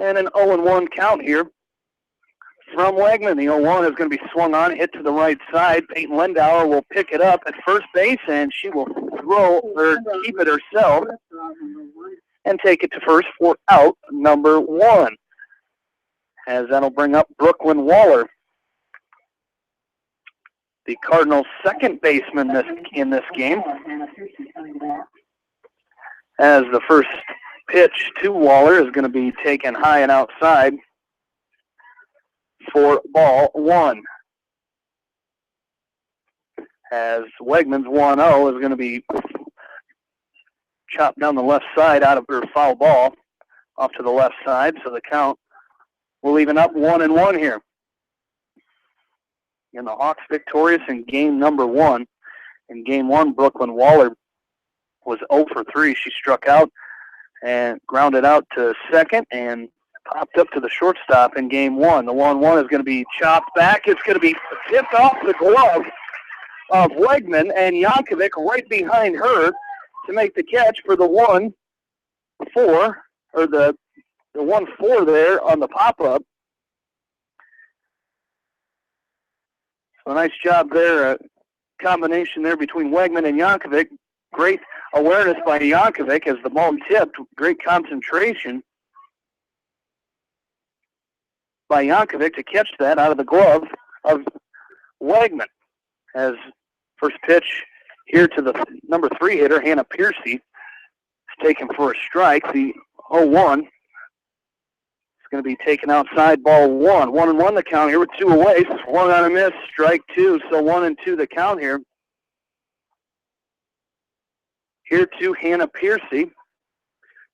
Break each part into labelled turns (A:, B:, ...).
A: And an 0-1 count here from Wegman. The 0-1 is going to be swung on, hit to the right side. Peyton Lindauer will pick it up at first base, and she will keep it herself and take it to first for out number 1. As that'll bring up Brooklyn Waller, the Cardinals' second baseman in this game. As the first pitch to Waller is going to be taken high and outside for ball 1. As Wegman's 1-0 is going to be chopped down the left side out of her foul ball off to the left side, so the count will even up 1-1 here. And the Hawks victorious in game number 1. In game 1, Brooklyn Waller was 0 for 3. She struck out and grounded out to second and popped up to the shortstop in game 1. The 1-1 is going to be chopped back. It's going to be tipped off the glove of Wegman, and Yankovic right behind her to make the catch for the 1-4, or the 1-4 there on the pop-up. So nice job there, a combination there between Wegman and Yankovic. Great awareness by Yankovic as the ball tipped. Great concentration by Yankovic to catch that out of the glove of Wegman. As first pitch here to the number 3 hitter, Hannah Piercy, is taken for a strike. The 0-1 is going to be taken outside, ball 1. 1-1 the count here with 2 away. Swung on a miss, strike 2. So 1-2 the count here. Here to Hannah Piercy,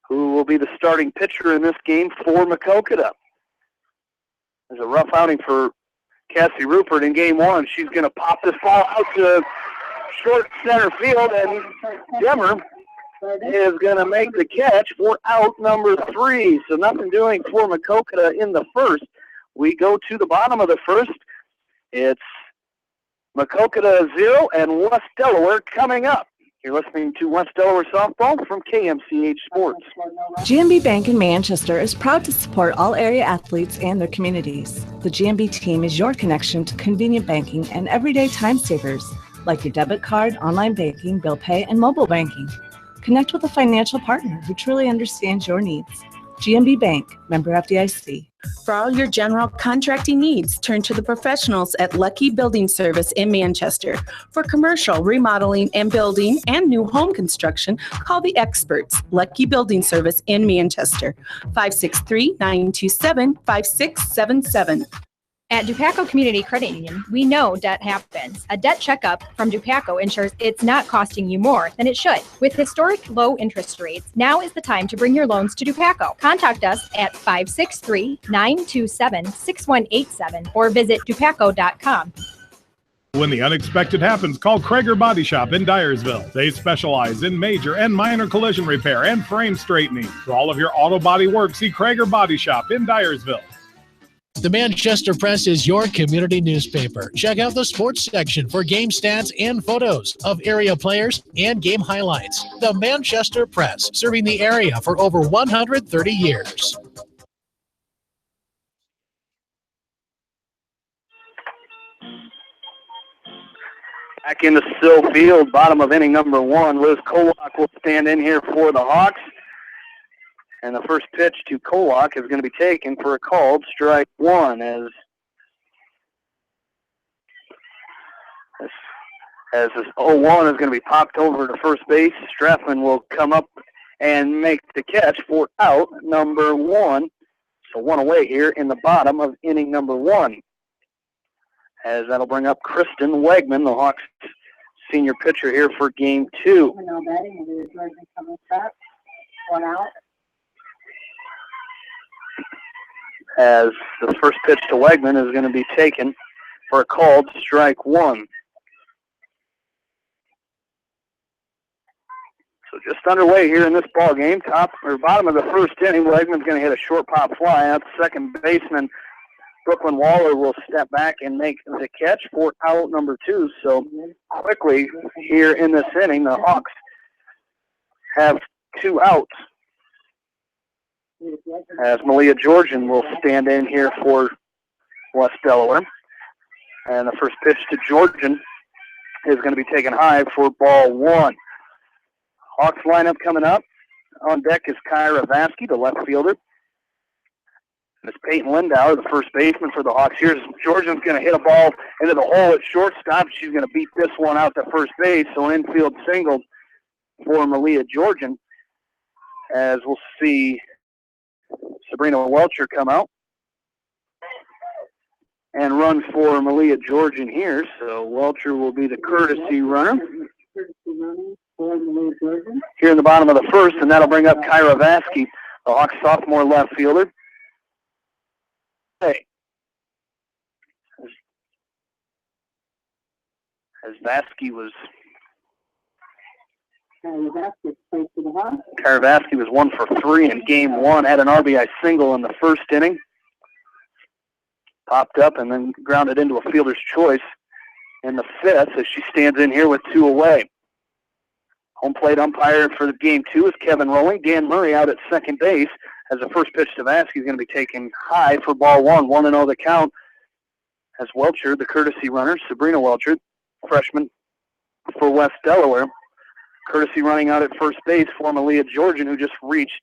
A: who will be the starting pitcher in this game for Maquoketa. There's a rough outing for Cassie Rupert in game 1. She's going to pop this ball out to short center field, and Demmer is going to make the catch for out number 3. So nothing doing for Maquoketa in the first. We go to the bottom of the first. It's Maquoketa 0 and West Delaware coming up. You're listening to West Delaware Softball from KMCH Sports.
B: GMB Bank in Manchester is proud to support all area athletes and their communities. The GMB team is your connection to convenient banking and everyday time savers, like your debit card, online banking, bill pay, and mobile banking. Connect with a financial partner who truly understands your needs. GMB Bank, member FDIC.
C: For all your general contracting needs, turn to the professionals at Lucky Building Service in Manchester. For commercial, remodeling, and building, and new home construction, call the experts, Lucky Building Service in Manchester, 563-927-5677.
D: At Dupaco Community Credit Union, we know debt happens. A debt checkup from Dupaco ensures it's not costing you more than it should. With historic low interest rates, now is the time to bring your loans to Dupaco. Contact us at 563-927-6187 or visit dupaco.com.
E: When the unexpected happens, call Krager Body Shop in Dyersville. They specialize in major and minor collision repair and frame straightening. For all of your auto body work, see Krager Body Shop in Dyersville.
F: The Manchester Press is your community newspaper. Check out the sports section for game stats and photos of area players and game highlights. The Manchester Press, serving the area for over 130 years.
A: Back into Sill Field, bottom of inning number 1. Liz Kolak will stand in here for the Hawks. And the first pitch to Kolak is going to be taken for a called strike 1 as this 0-1 is going to be popped over to first base. Strathman will come up and make the catch for out number 1. So 1 away here in the bottom of inning number 1. As that'll bring up Kristen Wegman, the Hawks senior pitcher here for game 2.
G: 1 out.
A: As the first pitch to Wegman is going to be taken for a called strike 1. So just underway here in this ball game. Bottom of the first inning, Wegman's going to hit a short pop fly out. Second baseman Brooklyn Waller will step back and make the catch for out number 2. So quickly here in this inning, the Hawks have 2 outs. as Malia Georgian will stand in here for West Delaware. And the first pitch to Georgian is going to be taken high for ball one. Hawks lineup coming up. On deck is Kyra Vasky, the left fielder. And it's Peyton Lindauer, the first baseman for the Hawks. Here's Georgian's going to hit a ball into the hole at shortstop. She's going to beat this one out to first base. So infield single for Malia Georgian, as we'll see Sabrina Welcher come out and run for Malia Georgian here. So Welcher will be the courtesy runner here in the bottom of the first, and that'll bring up Kyra Vasky, the Hawks sophomore left fielder. Hey, as Vasky was Kyra Vasky was 1 for 3 in game one, had an RBI single in the first inning. Popped up and then grounded into a fielder's choice in the fifth as she stands in here with 2 away. Home plate umpire for the game 2 is Kevin Rowling. Dan Murray out at second base as the first pitch to Vasky is going to be taken high for ball one. 1-0 the count as Welcher, the courtesy runner, Sabrina Welcher, freshman for West Delaware. Courtesy running out at first base for Malia Georgian, who just reached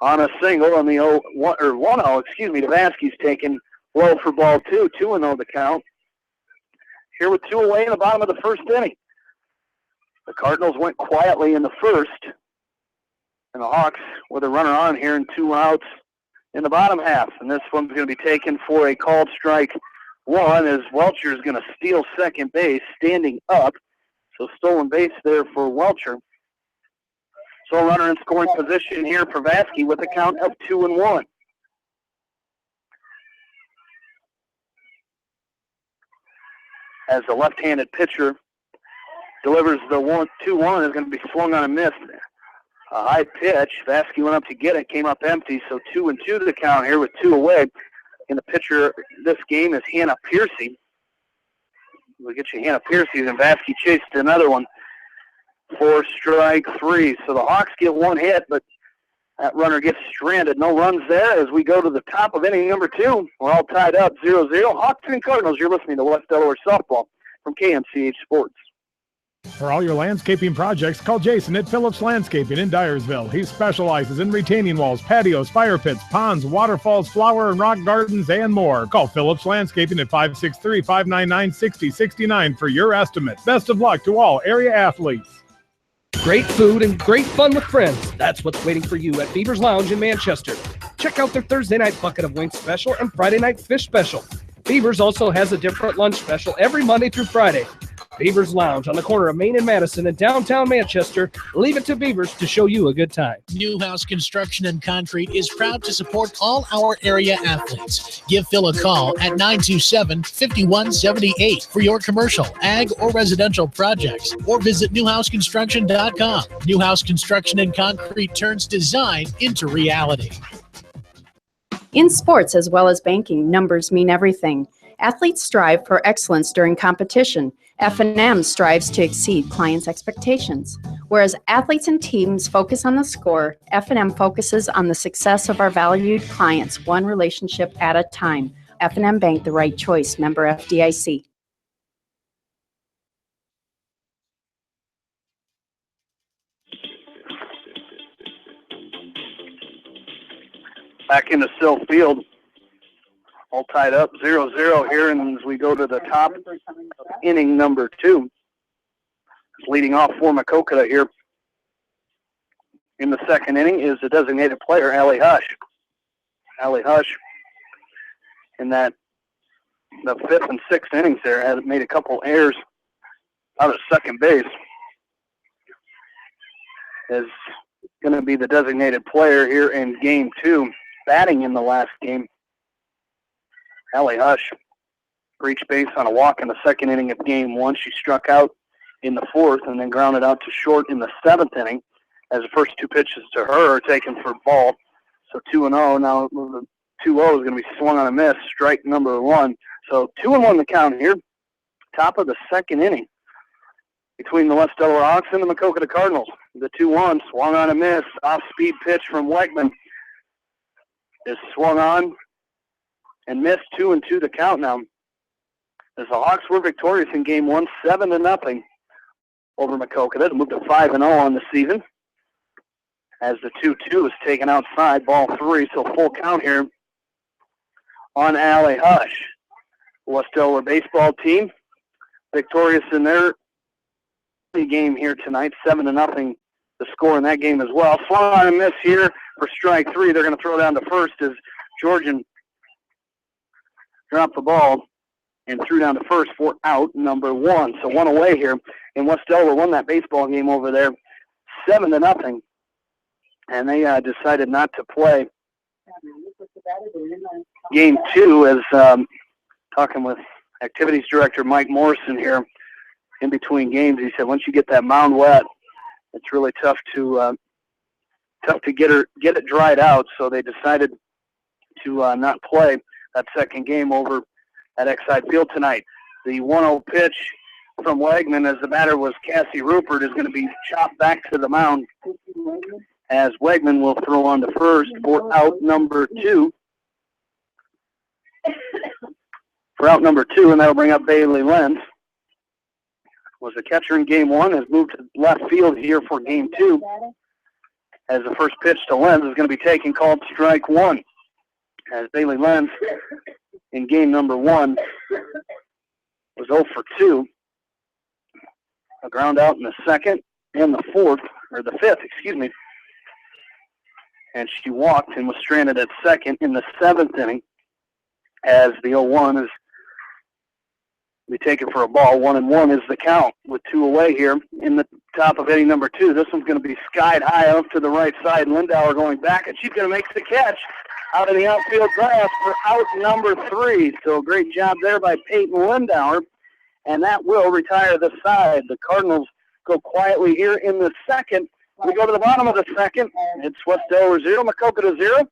A: on a single on the 1-0, to Vasky's taken low for ball 2. 2-0 the count. Here with 2 away in the bottom of the first inning. The Cardinals went quietly in the first, and the Hawks with a runner on here and 2 outs in the bottom half. And this one's going to be taken for a called strike 1 as Welcher is going to steal second base standing up. So stolen base there for Welcher. So a runner in scoring position here for Vasky with a count of 2-1. As the left-handed pitcher delivers the 1-2-1, is going to be swung on a miss. A high pitch. Vasky went up to get it, came up empty. So 2-2 to the count here with 2 away. And the pitcher this game is Hannah Piercy. We'll get you Hannah Piercy, and Vasky chased another one for strike 3. So the Hawks get 1 hit, but that runner gets stranded. No runs there as we go to the top of inning number 2. We're all tied up 0-0. Hawks and Cardinals, you're listening to West Delaware Softball from KMCH Sports.
E: For all your landscaping projects, call Jason at Phillips Landscaping in Dyersville. He specializes in retaining walls, patios, fire pits, ponds, waterfalls, flower and rock gardens, and more. Call Phillips Landscaping at 563-599-6069 for your estimate. Best of luck to all area athletes.
G: Great food and great fun with friends. That's what's waiting for you at Beaver's Lounge in Manchester. Check out their Thursday night bucket of wings special and Friday night fish special. Beaver's also has a different lunch special every Monday through Friday. Beaver's Lounge on the corner of Main and Madison in downtown Manchester. Leave it to Beaver's to show you a good time.
F: Newhouse Construction and Concrete is proud to support all our area athletes. Give Phil a call at 927-5178 for your commercial, ag, or residential projects, or visit newhouseconstruction.com. Newhouse Construction and Concrete turns design into reality.
H: In sports as well as banking, numbers mean everything. Athletes strive for excellence during competition. F&M strives to exceed clients' expectations. Whereas athletes and teams focus on the score, F&M focuses on the success of our valued clients, one relationship at a time. F&M Bank, the right choice. Member FDIC.
A: Back into Sill Field. All tied up 0-0 here, and as we go to the top of inning number 2. Leading off for Maquoketa here in the second inning is the designated player, Allie Hush. Allie Hush, in that the 5th and 6th innings there, has made a couple errors out of second base. Is going to be the designated player here in game 2, batting in the last game. Allie Hush reached base on a walk in the second inning of game 1. She struck out in the 4th and then grounded out to short in the 7th inning as the first 2 pitches to her are taken for ball. So 2-0. Now the 2-0 is going to be swung on a miss, strike number 1. So 2-1 the count here. Top of the second inning between the West Delaware Hawks and the Maquoketa Cardinals. The 2-1 swung on a miss, off-speed pitch from Wegman. is swung on and missed. 2-2 the count now. As the Hawks were victorious in game one, 7-0 over Maquoketa to move to 5-0 on the season. As the 2-2 is taken outside, ball 3, so full count here on Allie Hush. West Delaware baseball team victorious in their game here tonight, 7-0 the score in that game as well. Swung on and miss here for strike 3. They're going to throw down to first as Georgian dropped the ball and threw down to first for out number 1. So 1 away here. And West Delaware won that baseball game over there 7-0. And they decided not to play game 2 as talking with activities director Mike Morrison here in between games. He said once you get that mound wet, it's really tough to get it dried out. So they decided to not play that second game over at Exide Field tonight. The 1-0 pitch from Wegman, as the batter was Cassie Rupert, is going to be chopped back to the mound as Wegman will throw on to first for out number 2. For out number 2, and that'll bring up Bailey Lenz. Was a catcher in game 1, has moved to left field here for game 2. As the first pitch to Lenz is going to be taken, called strike 1. As Bailey Lenz in game number 1 was 0 for 2. A ground out in the second and the fifth, excuse me. And she walked and was stranded at second in the 7th inning as the 0-1 is we take it for a ball. 1-1 is the count with 2 away here in the top of inning number 2. This one's going to be skied high up to the right side. Lindauer going back, and she's going to make the catch out of the outfield grass for out number 3. So great job there by Peyton Lindauer, and that will retire the side. The Cardinals go quietly here in the second. We go to the bottom of the second. It's West Delaware 0, Maquoketa 0.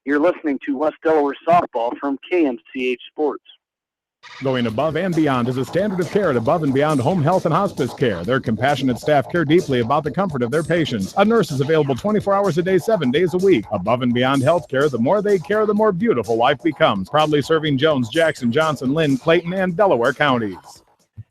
A: You're listening to West Delaware Softball from KMCH Sports.
E: Going above and beyond is a standard of care at Above and Beyond Home Health and Hospice Care. Their compassionate staff care deeply about the comfort of their patients. A nurse is available 24 hours a day, 7 days a week. Above and Beyond Healthcare, the more they care, the more beautiful life becomes. Proudly serving Jones, Jackson, Johnson, Lynn, Clayton, and Delaware counties.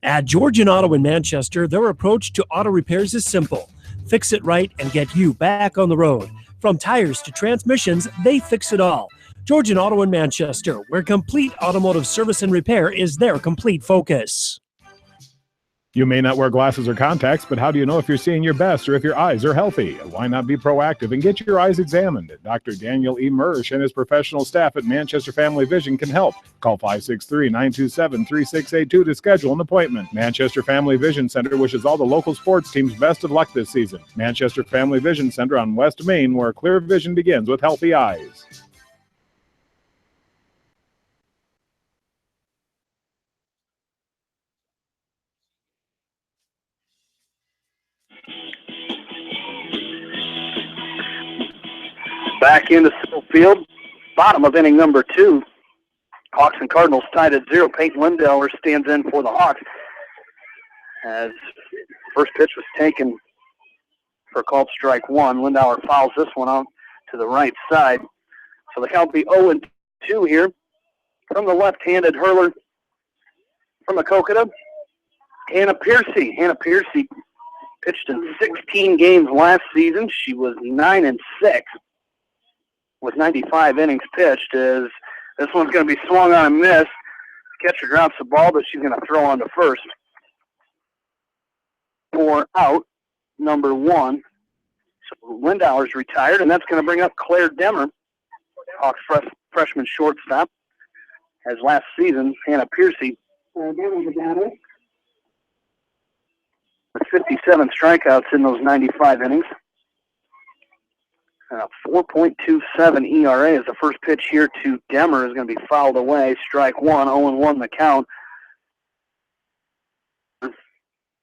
I: At Georgian Auto in Manchester, their approach to auto repairs is simple. Fix it right and get you back on the road. From tires to transmissions, they fix it all. Georgian Auto in Manchester, where complete automotive service and repair is their complete focus.
E: You may not wear glasses or contacts, but how do you know if you're seeing your best or if your eyes are healthy? Why not be proactive and get your eyes examined? Dr. Daniel E. Mersch and his professional staff at Manchester Family Vision can help. Call 563-927-3682 to schedule an appointment. Manchester Family Vision Center wishes all the local sports teams best of luck this season. Manchester Family Vision Center on West Main, where clear vision begins with healthy eyes.
A: Back into center field, bottom of inning number 2. Hawks and Cardinals tied at 0. Peyton Lindauer stands in for the Hawks. As first pitch was taken for called strike 1. Lindauer fouls this one out to the right side. So the count be 0-2 here from the left-handed hurler from Maquoketa, Hannah Piercy. Hannah Piercy pitched in 16 games last season. She was 9-6. With 95 innings pitched. As this one's going to be swung on and missed. Catcher drops the ball, but she's going to throw on to first for out number 1. So Lindauer's retired, and that's going to bring up Claire Demmer, Hawks freshman shortstop. As last season, Hannah Piercy with 57 strikeouts in those 95 innings. 4.27 ERA is the first pitch here to Demmer is going to be fouled away. Strike 1, 0-1 the count.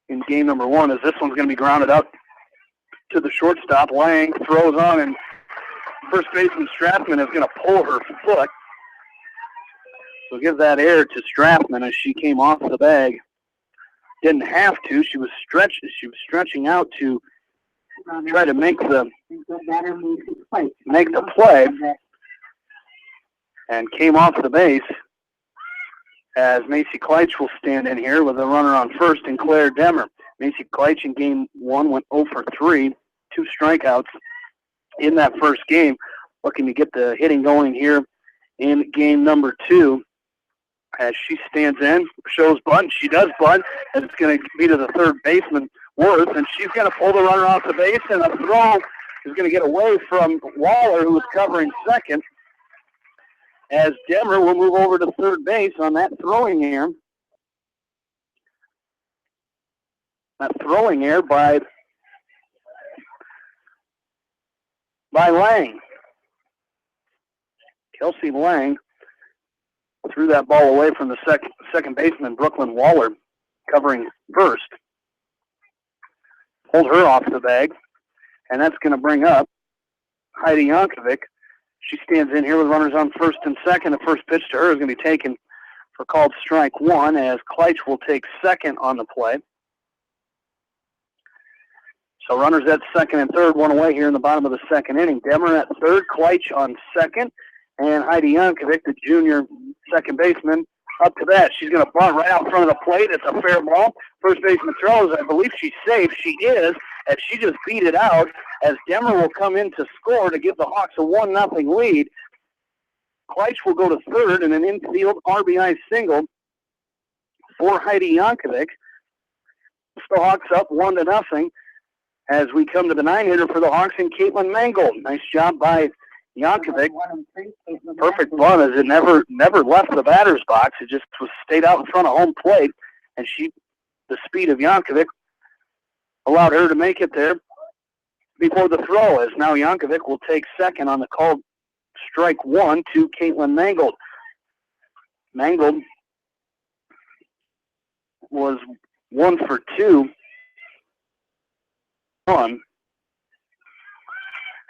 A: In game number 1, as this one's going to be grounded out to the shortstop. Lang throws on, and first baseman Strathman is going to pull her foot. So give that air to Strathman as she came off the bag. Didn't have to. She was stretching out to try to make the play. and came off the base as Macy Kleitsch will stand in here with a runner on first and Claire Demmer. Macy Kleitsch in game 1 went 0 for 3, 2 strikeouts in that first game, looking to get the hitting going here in game number 2. As she stands in, shows bunt. She does bunt, and it's going to be to the third baseman, Worth, and she's going to pull the runner off the base, and a throw is going to get away from Waller, who was covering second, as Demmer will move over to third base on that throwing error. That throwing error by Lang. Kelsey Lang threw that ball away from the second baseman, Brooklyn Waller, covering first. Pulled her off the bag, and that's going to bring up Heidi Yankovic. She stands in here with runners on first and second. The first pitch to her is going to be taken for called strike 1, as Kleitsch will take second on the play. So runners at second and third, one away here in the bottom of the second inning. Demmer at third, Kleitsch on second, and Heidi Yankovic, the junior second baseman, up to that. She's going to bunt right out front of the plate. It's a fair ball. First baseman throws. I believe she's safe. She is, as she just beat it out, as Demmer will come in to score to give the Hawks a 1-0 lead. Kleitsch will go to third, and an infield RBI single for Heidi Yankovic. The Hawks up 1-0 as we come to the 9-hitter for the Hawks and Caitlin Mangold. Nice job by Yankovic. Perfect bunt as it never left the batter's box. It just stayed out in front of home plate, and the speed of Yankovic allowed her to make it there before the throw, as now Yankovic will take second on the called strike 1 to Caitlin Mangold. Mangold was 1 for 2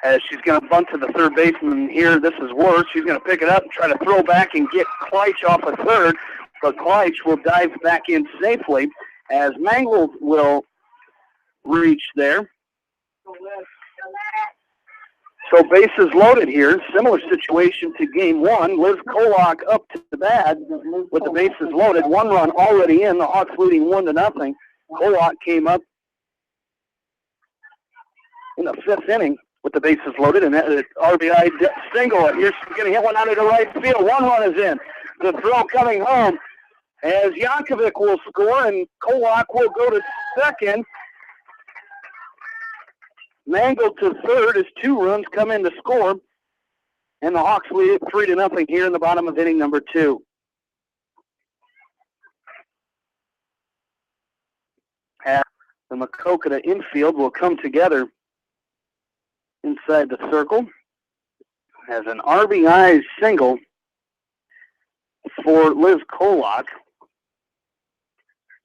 A: as she's going to bunt to the third baseman here. This is Worth. She's going to pick it up and try to throw back and get Kleitsch off a third, but Kleitsch will dive back in safely as Mangold will reach there. So bases loaded here. Similar situation to game 1. Liz Kolak up to the bat with the bases loaded. 1 run already in. The Hawks leading 1-0. Kolak came up in the 5th inning with the bases loaded, and that RBI single. Here's going to hit one out of the right field. 1 run is in. The throw coming home as Yankovic will score, and Kolak will go to second. Mangold to third as 2 runs come in to score, and the Hawks lead it 3-0 here in the bottom of inning number 2. As the Maquoketa infield will come together inside the circle as an RBI single for Liz Kolak.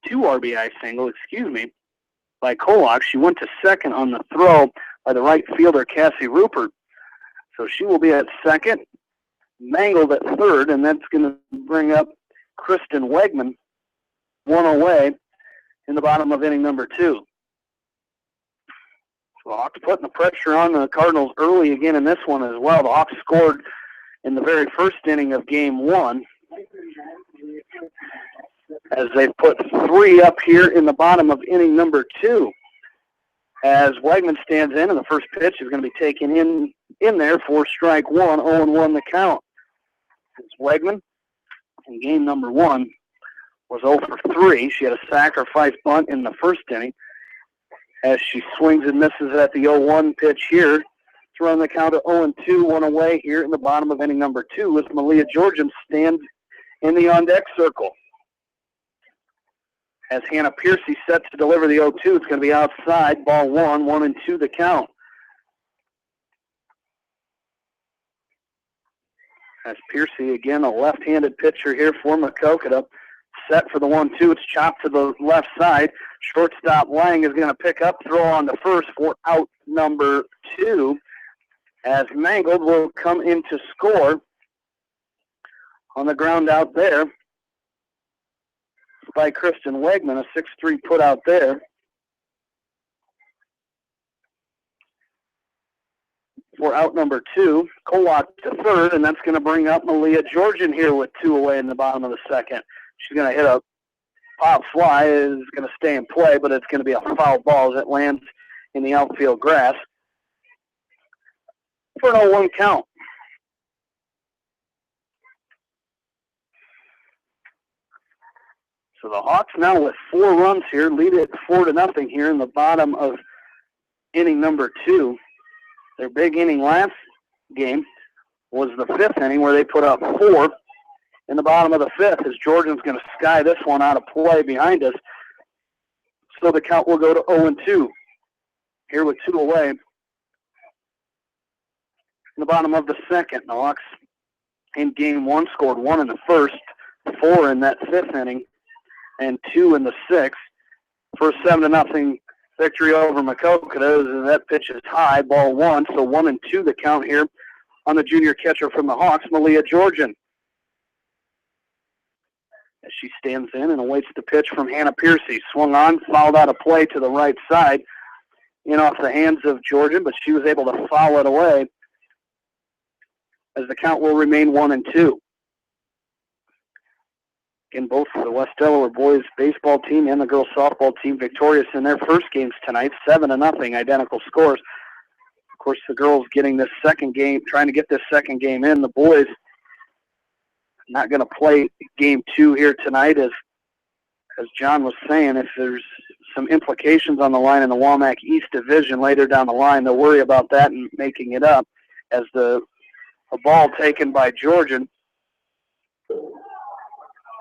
A: 2 RBI single, by Kolak. She went to second on the throw by the right fielder, Cassie Rupert. So she will be at second, Mangold at third, and that's going to bring up Kristen Wegman 1 away in the bottom of inning number 2. So the Hawks putting the pressure on the Cardinals early again in this one as well. The Hawks scored in the very first inning of game 1 as they put 3 up here in the bottom of inning number 2. As Wegman stands in, and the first pitch is going to be taken in there for strike 1, 0-1 the count. It's Wegman in game number 1 was 0 for 3. She had a sacrifice bunt in the first inning as she swings and misses at the 0-1 pitch here to run the count of 0-2, 1 away here in the bottom of inning number 2 as Malia Georgian stands in the on-deck circle. As Hannah Piercy sets to deliver the 0-2, it's going to be outside, ball 1, 1-2 the count. As Piercy, again, a left-handed pitcher here for Maquoketa, set for the 1-2. It's chopped to the left side. Shortstop Lang is going to pick up, throw on the first for out number 2, as Mangold will come in to score on the ground out there by Kristen Wegman, a 6-3 put out there. for out number 2. Kolak to third, and that's going to bring up Malia Georgian here with 2 away in the bottom of the second. She's going to hit a pop fly, is going to stay in play, but it's going to be a foul ball as it lands in the outfield grass for an 0-1 count. So the Hawks now with 4 runs here, lead it 4-0 here in the bottom of inning number 2. Their big inning last game was the 5th inning where they put up 4 in the bottom of the 5th as Georgian's going to sky this one out of play behind us. So the count will go to 0-2 here with 2 away in the bottom of the second. The Hawks in game 1 scored 1 in the first, 4 in that 5th inning, and 2 in the 6th for a 7-0 victory over Maquoketa. That pitch is high, ball 1, so 1-2 the count here on the junior catcher from the Hawks, Malia Georgian. As she stands in and awaits the pitch from Hannah Piercy. Swung on, fouled out of play to the right side, in off the hands of Georgian, but she was able to foul it away as the count will remain 1-2. Again, both the West Delaware boys baseball team and the girls softball team victorious in their first games tonight, 7-0, identical scores. Of course, the girls getting this second game, trying to get this second game in. The boys not going to play game 2 here tonight, as John was saying, if there's some implications on the line in the Wamak East Division later down the line, they'll worry about that and making it up as a ball taken by Georgian.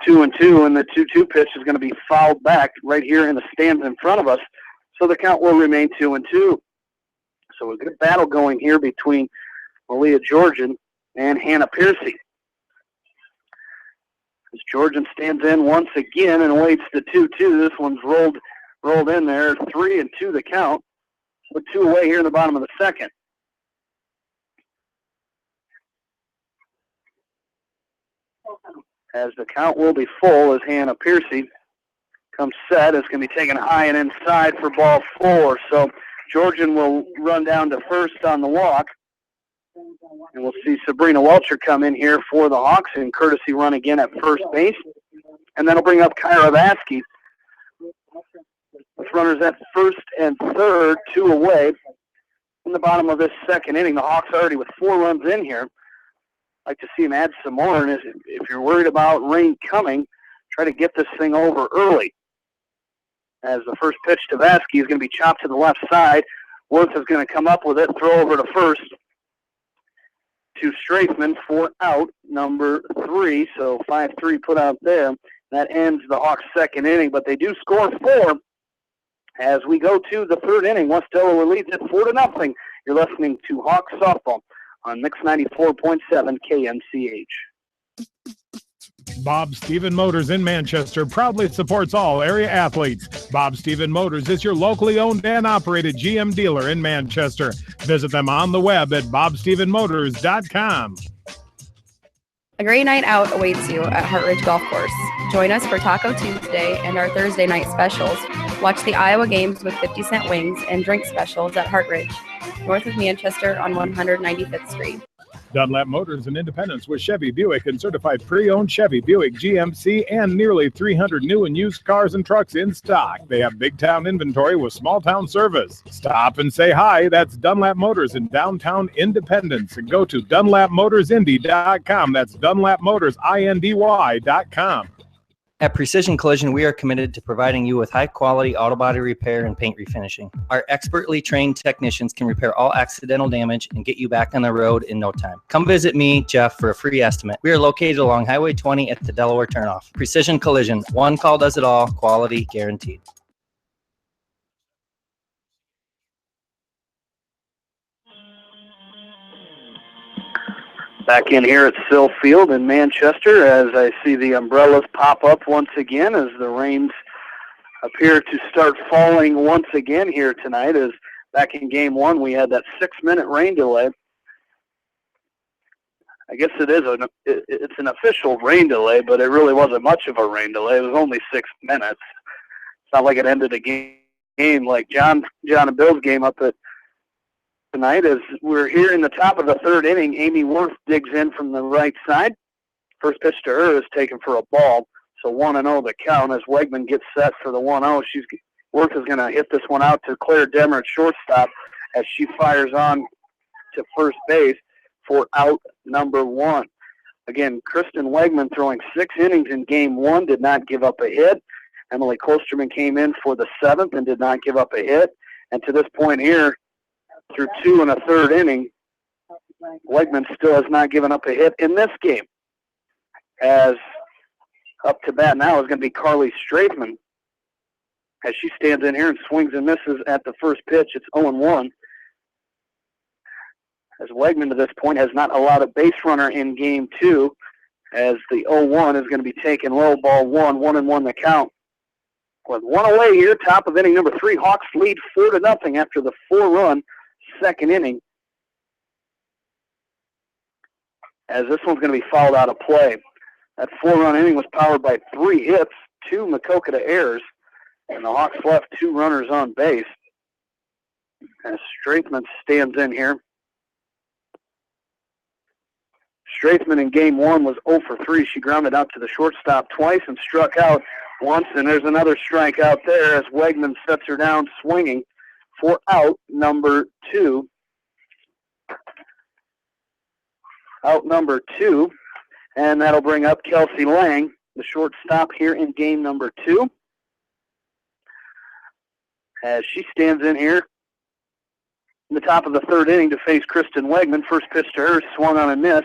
A: 2-2, and the 2-2 pitch is going to be fouled back right here in the stands in front of us. So the count will remain 2-2. So a good battle going here between Malia Georgian and Hannah Piercy. As Georgian stands in once again and awaits the 2-2. This one's rolled in there. 3-2 the count with 2 away here in the bottom of the second. As the count will be full as Hannah Piercy comes set. It's going to be taken high and inside for ball 4. So Georgian will run down to first on the walk. And we'll see Sabrina Welcher come in here for the Hawks and courtesy run again at first base. And that'll bring up Kyra Vasky with runners at first and third, 2 away in the bottom of this second inning. The Hawks already with 4 runs in here. Like to see him add some more, and if you're worried about rain coming, try to get this thing over early. As the first pitch to Vasky is going to be chopped to the left side. Worth is going to come up with it, throw over to first to Straithman for out number 3. So 5-3 put out there. That ends the Hawks' second inning, but they do score 4 as we go to the third inning. West Delaware leads it 4-0. You're listening to Hawks Softball on Mix 94.7 KMCH.
E: Bob Stephen Motors in Manchester proudly supports all area athletes. Bob Stephen Motors is your locally owned and operated GM dealer in Manchester. Visit them on the web at bobstephenmotors.com.
J: A great night out awaits you at Hartridge Golf Course. Join us for Taco Tuesday and our Thursday night specials. Watch the Iowa games with 50-cent wings and drink specials at Hartridge, north of Manchester on 195th Street.
E: Dunlap Motors in Independence with Chevy, Buick, and certified pre-owned Chevy, Buick, GMC, and nearly 300 new and used cars and trucks in stock. They have big town inventory with small town service. Stop and say hi. That's Dunlap Motors in downtown Independence. And go to DunlapMotorsIndy.com. That's DunlapMotorsIndy.com.
K: At Precision Collision, we are committed to providing you with high-quality auto body repair and paint refinishing. Our expertly trained technicians can repair all accidental damage and get you back on the road in no time. Come visit me, Jeff, for a free estimate. We are located along Highway 20 at the Delaware turnoff. Precision Collision, one call does it all, quality guaranteed.
A: Back in here at Sill Field in Manchester as I see the umbrellas pop up once again as the rains appear to start falling once again here tonight, as back in game 1 we had that 6-minute rain delay. I guess it's an official rain delay, but it really wasn't much of a rain delay. It was only 6 minutes. It's not like it ended a game like John and Bill's game up at tonight as we're here in the top of the third inning. Amy Worth digs in from the right side. First pitch to her is taken for a ball, so 1-0 the count as Wegman gets set for the 1-0. Worth is going to hit this one out to Claire Demmer at shortstop as she fires on to first base for out number 1. Again, Kristen Wegman throwing 6 innings in game 1, did not give up a hit. Emily Klosterman came in for the 7th and did not give up a hit. And to this point here, through 2 1/3 inning, Wegman still has not given up a hit in this game. As up to bat now is going to be Carly Strathman as she stands in here and swings and misses at the first pitch. It's 0-1. As Wegman to this point has not allowed a base runner in game 2, as the 0-1 is going to be taken low, ball 1-1 the count. With 1 away here, top of inning number 3, Hawks lead 4-0 after the 4-run second inning. As this one's going to be fouled out of play. That 4-run inning was powered by 3 hits, 2 Maquoketa errors, and the Hawks left 2 runners on base. As Strathman stands in here. Strathman in game 1 was 0 for 3. She grounded out to the shortstop twice and struck out once, and there's another strikeout there as Wegman sets her down swinging for out number 2. Out number 2, and that'll bring up Kelsey Lang, the shortstop here in game number 2. As she stands in here in the top of the third inning to face Kristen Wegman. First pitch to her, swung on a miss.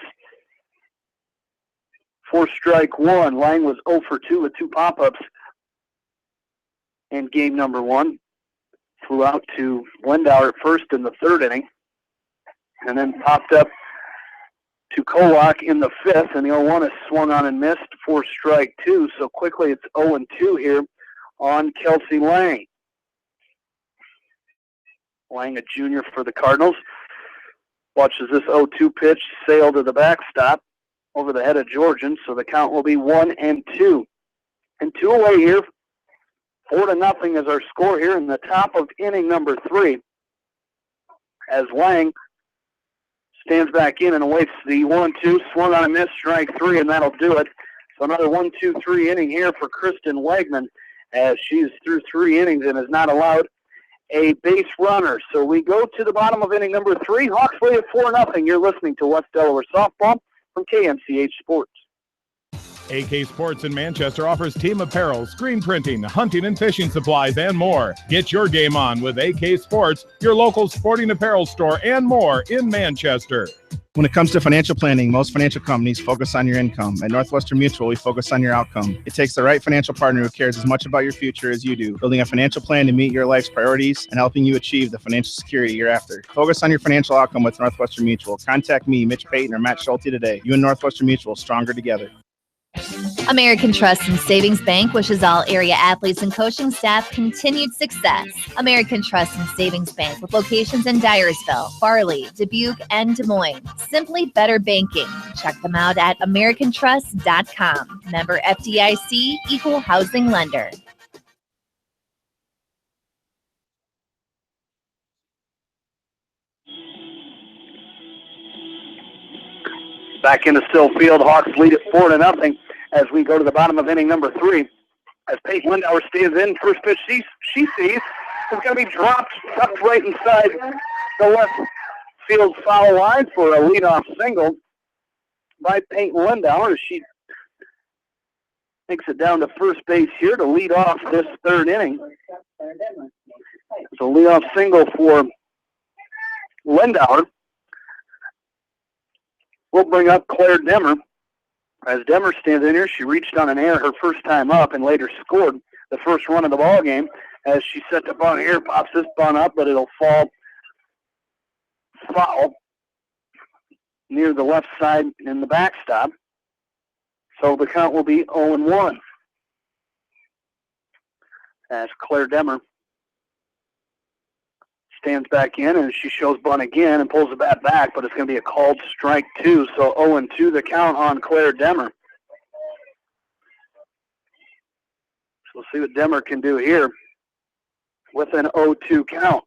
A: For strike 1. Lang was 0 for 2 with 2 pop-ups in game number 1. Flew out to Lindauer at first in the third inning, and then popped up to Kolak in the 5th, and the 0-1 is swung on and missed for strike 2. So quickly it's 0-2 here on Kelsey Lang. Lang, a junior for the Cardinals, watches this 0-2 pitch sail to the backstop over the head of Georgian, so the count will be 1-2. And 2 away here, 4-0 is our score here in the top of inning number 3. As Lang stands back in and awaits the 1-2, swung on a miss, strike 3, and that'll do it. So another 1-2-3 inning here for Kristen Wegman, as she's through 3 innings and has not allowed a base runner. So we go to the bottom of inning number 3. Hawks lead at 4-0. You're listening to West Delaware Softball from KMCH Sports.
E: AK Sports in Manchester offers team apparel, screen printing, hunting and fishing supplies, and more. Get your game on with AK Sports, your local sporting apparel store, and more in Manchester.
L: When it comes to financial planning, most financial companies focus on your income. At Northwestern Mutual, we focus on your outcome. It takes the right financial partner who cares as much about your future as you do, building a financial plan to meet your life's priorities and helping you achieve the financial security you're after. Focus on your financial outcome with Northwestern Mutual. Contact me, Mitch Payton, or Matt Schulte today. You and Northwestern Mutual, stronger together.
M: American Trust and Savings Bank wishes all area athletes and coaching staff continued success. American Trust and Savings Bank with locations in Dyersville, Farley, Dubuque, and Des Moines. Simply better banking. Check them out at americantrust.com. Member FDIC, equal housing lender.
A: Back into Still Field, Hawks lead at 4-0 as we go to the bottom of inning number 3. As Peyton Lindauer stands in, first pitch she sees is going to be dropped, tucked right inside the left field foul line for a leadoff single by Peyton Lindauer as she takes it down to first base here to lead off this third inning. It's a leadoff single for Lindauer. We'll bring up Claire Demmer. As Demmer stands in here, she reached on an error her first time up and later scored the first run of the ball game. As she set the bunt here, pops this bunt up, but it'll fall foul near the left side in the backstop. So the count will be 0-1. As Claire Demmer stands back in, and she shows bunt again and pulls the bat back, but it's going to be a called strike 2. So 0-2 the count on Claire Demmer. So we'll see what Demmer can do here with an 0-2 count.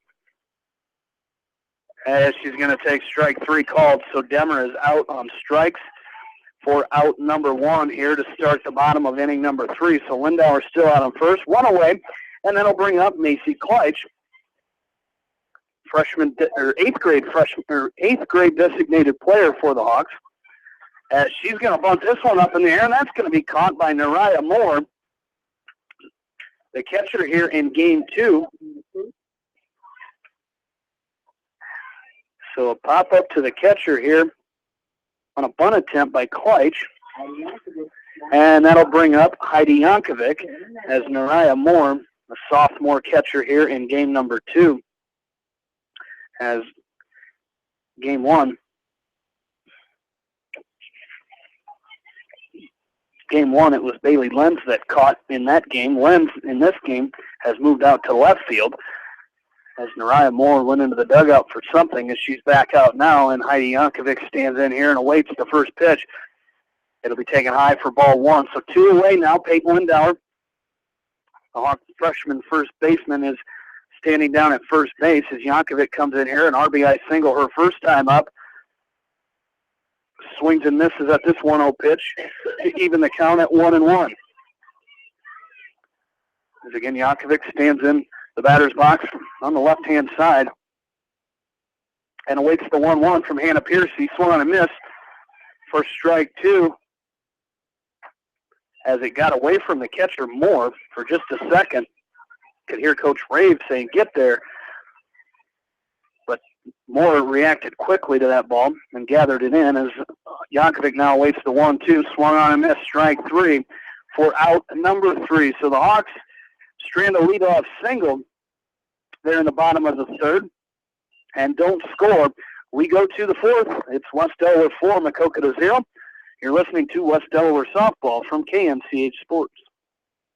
A: as she's going to take strike 3 called. So Demmer is out on strikes for out number 1 here to start the bottom of inning number 3. So Lindauer still out on first, 1 away, and then he'll bring up Macy Kleitsch, freshman or 8th grade designated player for the Hawks. As she's going to bunt this one up in the air, and that's going to be caught by Nariah Moore, the catcher here in game 2. So a pop-up to the catcher here on a bunt attempt by Kleitsch. And that'll bring up Heidi Yankovic as Nariah Moore, a sophomore catcher here in game number 2. As game 1. Game 1, it was Bailey Lenz that caught in that game. Lenz, in this game, has moved out to left field as Nariah Moore went into the dugout for something as she's back out now, and Heidi Yankovic stands in here and awaits the first pitch. It'll be taken high for ball 1. So 2 away now, Peyton Lindauer. The Hawks freshman first baseman is standing down at first base as Yankovic comes in here, an RBI single her first time up. Swings and misses at this 1-0 pitch to even the count at 1-1. As again, Yankovic stands in the batter's box on the left-hand side and awaits the 1-1 from Hannah Piercy. Swung on a miss for strike 2 as it got away from the catcher Moore for just a second. Could hear Coach Rave saying, "Get there." But Moore reacted quickly to that ball and gathered it in as Yankovic now awaits the 1-2. Swung on a miss, strike 3 for out number 3. So the Hawks strand a leadoff single there in the bottom of the 3rd and don't score. We go to the 4th. It's West Delaware 4, Maquoketa 0. You're listening to West Delaware Softball from KMCH Sports.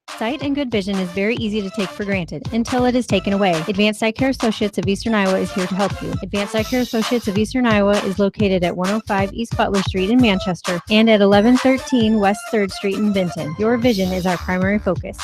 D: Sight and good vision is very easy to take for granted until it is taken away. Advanced Eye Care Associates of Eastern Iowa is here to help you. Advanced Eye Care Associates of Eastern Iowa is located at 105 East Butler Street in Manchester and at 1113 West 3rd Street in Benton. Your vision is our primary focus.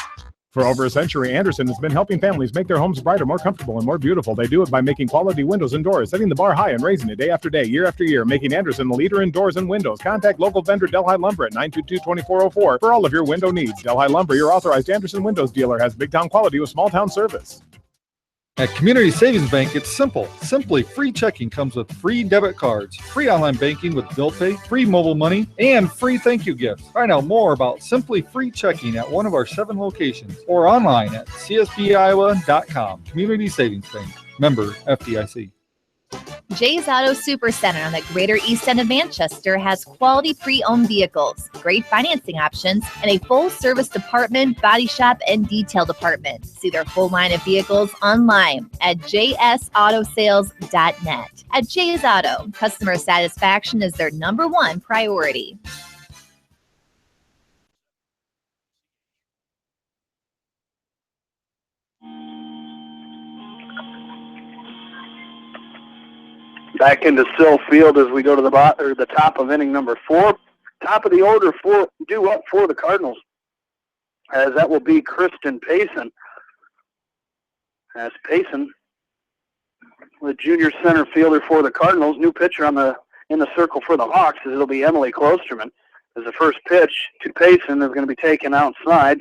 E: For over a century, Anderson has been helping families make their homes brighter, more comfortable, and more beautiful. They do it by making quality windows and doors, setting the bar high and raising it day after day, year after year, making Anderson the leader in doors and windows. Contact local vendor Delhi Lumber at 922-2404 for all of your window needs. Delhi Lumber, your authorized Anderson Windows dealer, has big town quality with small town service.
N: At Community Savings Bank, it's simple. Simply free checking comes with free debit cards, free online banking with bill pay, free mobile money, and free thank you gifts. Find out more about Simply Free Checking at one of our 7 locations or online at csbiowa.com. Community Savings Bank. Member FDIC.
M: Jay's Auto Super Center on the Greater East End of Manchester has quality pre-owned vehicles, great financing options, and a full-service department, body shop, and detail department. See their full line of vehicles online at jsautosales.net. At Jay's Auto, customer satisfaction is their #1 priority.
A: Back into Sill Field as we go to the top of inning number 4. Top of the order due up for the Cardinals, as that will be Kristen Payson. As Payson, the junior center fielder for the Cardinals, new pitcher in the circle for the Hawks, as it'll be Emily Klosterman. As the first pitch to Payson is going to be taken outside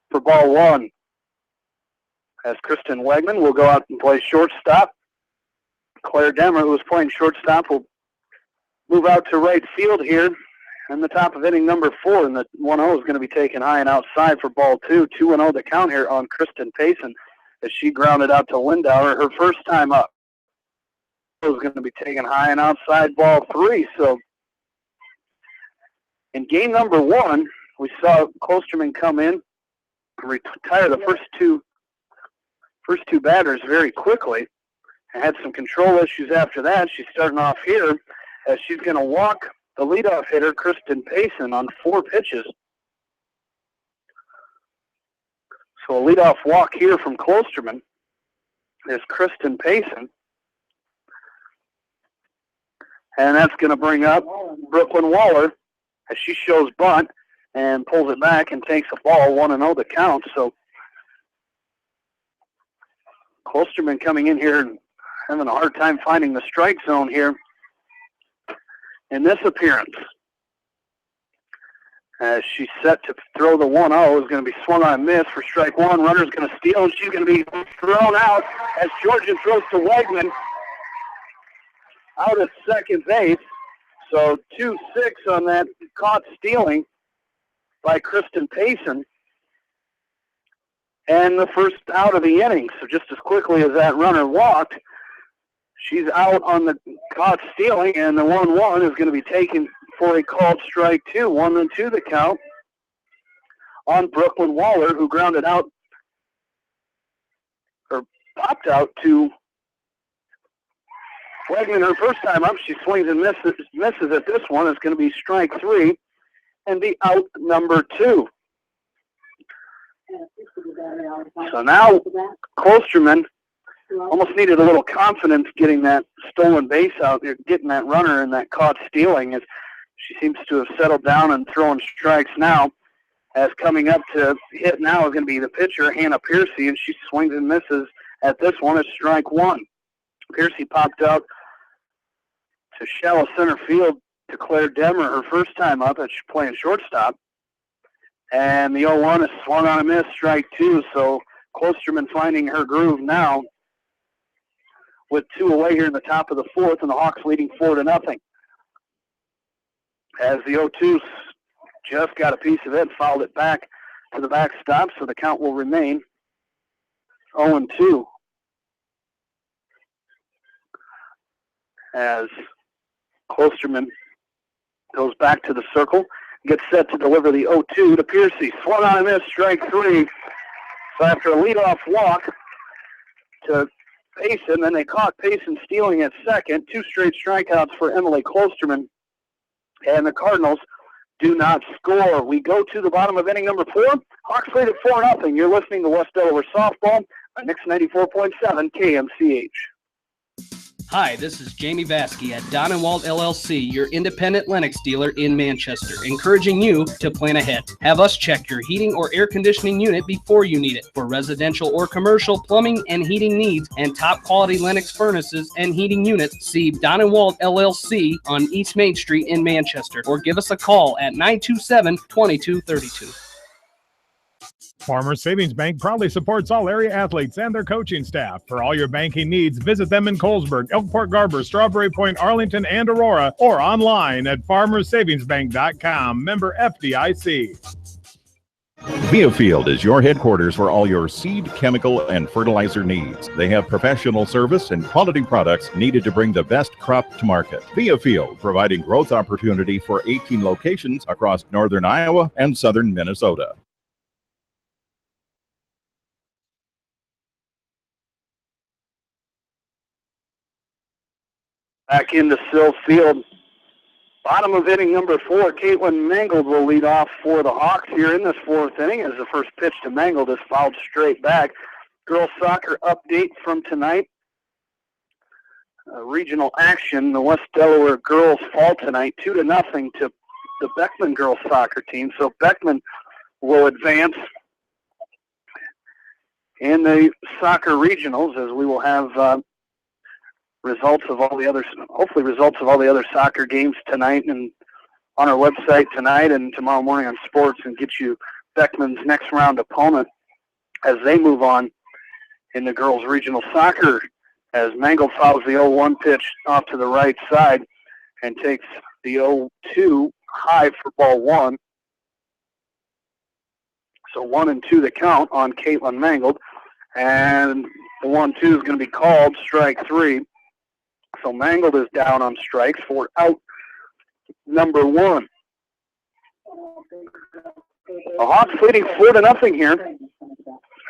A: for ball 1. As Kristen Wegman will go out and play shortstop. Claire Demmer, who is playing shortstop, will move out to right field here in the top of inning number 4, and the 1-0 is going to be taken high and outside for ball 2. 2-0 to count here on Kristen Payson as she grounded out to Lindauer her first time up. It was going to be taken high and outside ball 3. So in game number 1, we saw Klosterman come in and retire the first two batters very quickly. And had some control issues after that. She's starting off here as she's going to walk the leadoff hitter, Kristen Payson, on 4 pitches. So a leadoff walk here from Klosterman is Kristen Payson. And that's going to bring up Brooklyn Waller as she shows bunt and pulls it back and takes a ball, 1-0 to count. So Klosterman coming in here and having a hard time finding the strike zone here in this appearance. As she's set to throw the 1-0, is going to be swung on a miss for strike one. Runner's going to steal, and she's going to be thrown out as Georgia throws to Wegman out at second base. So 2-6 on that caught stealing by Kristen Payson. And the first out of the inning. So just as quickly as that runner walked, she's out on the caught stealing, and the 1-1 is going to be taken for a called strike two. 1-2 the count on Brooklyn Waller, who grounded out, or popped out to Wegman her first time up. She swings and misses at this one. It's going to be strike three and be out number two. So now Klosterman almost needed a little confidence getting that stolen base out there, getting that runner and that caught stealing. As she seems to have settled down and throwing strikes now. As coming up to hit now is going to be the pitcher, Hannah Piercy, and she swings and misses at this one. It's strike one. Piercy popped out to shallow center field to Claire Demmer her first time up, as she's playing shortstop. And the 0-1 is swung on a miss, strike two. So Klosterman finding her groove now with two away here in the top of the fourth, and the Hawks leading 4-0. As the 0-2 just got a piece of it, fouled it back to the backstop, so the count will remain 0-2. As Klosterman goes back to the circle, gets set to deliver the 0-2 to Piercy. Swung on a miss, strike three. So after a leadoff walk to Payson, then they caught Payson stealing at second. Two straight strikeouts for Emily Klosterman. And the Cardinals do not score. We go to the bottom of inning number four. Hawks lead at 4-0. You're listening to West Delaware Softball on Nix 94.7 KMCH.
G: Hi, this is Jamie Vasky at Don & Walt LLC, your independent Lennox dealer in Manchester, encouraging you to plan ahead. Have us check your heating or air conditioning unit before you need it. For residential or commercial plumbing and heating needs and top quality Lennox furnaces and heating units, see Don & Walt LLC on East Main Street in Manchester, or give us a call at 927-2232.
E: Farmers Savings Bank proudly supports all area athletes and their coaching staff. For all your banking needs, visit them in Colesburg, Elkport Garber, Strawberry Point, Arlington, and Aurora, or online at farmersavingsbank.com. Member FDIC.
O: Viafield is your headquarters for all your seed, chemical, and fertilizer needs. They have professional service and quality products needed to bring the best crop to market. Viafield, providing growth opportunity for 18 locations across northern Iowa and southern Minnesota.
A: Back into Sill Field. Bottom of inning number four, Caitlin Mangold will lead off for the Hawks here in this fourth inning, as the first pitch to Mangold is fouled straight back. Girls soccer update from tonight. Regional action. The West Delaware girls fall tonight 2-0 to the Beckman girls soccer team. So Beckman will advance in the soccer regionals, as we will have results of all the other, hopefully results of all the other soccer games tonight and on our website tonight and tomorrow morning on sports, and get you Beckman's next round opponent as they move on in the girls regional soccer, as Mangold fouls the 0-1 pitch off to the right side and takes the 0-2 high for ball one. So 1-2 the count on Caitlin Mangold, and the 1-2 is going to be called strike three. So Mangold is down on strikes for out number one. The Hawks leading 4-0 here,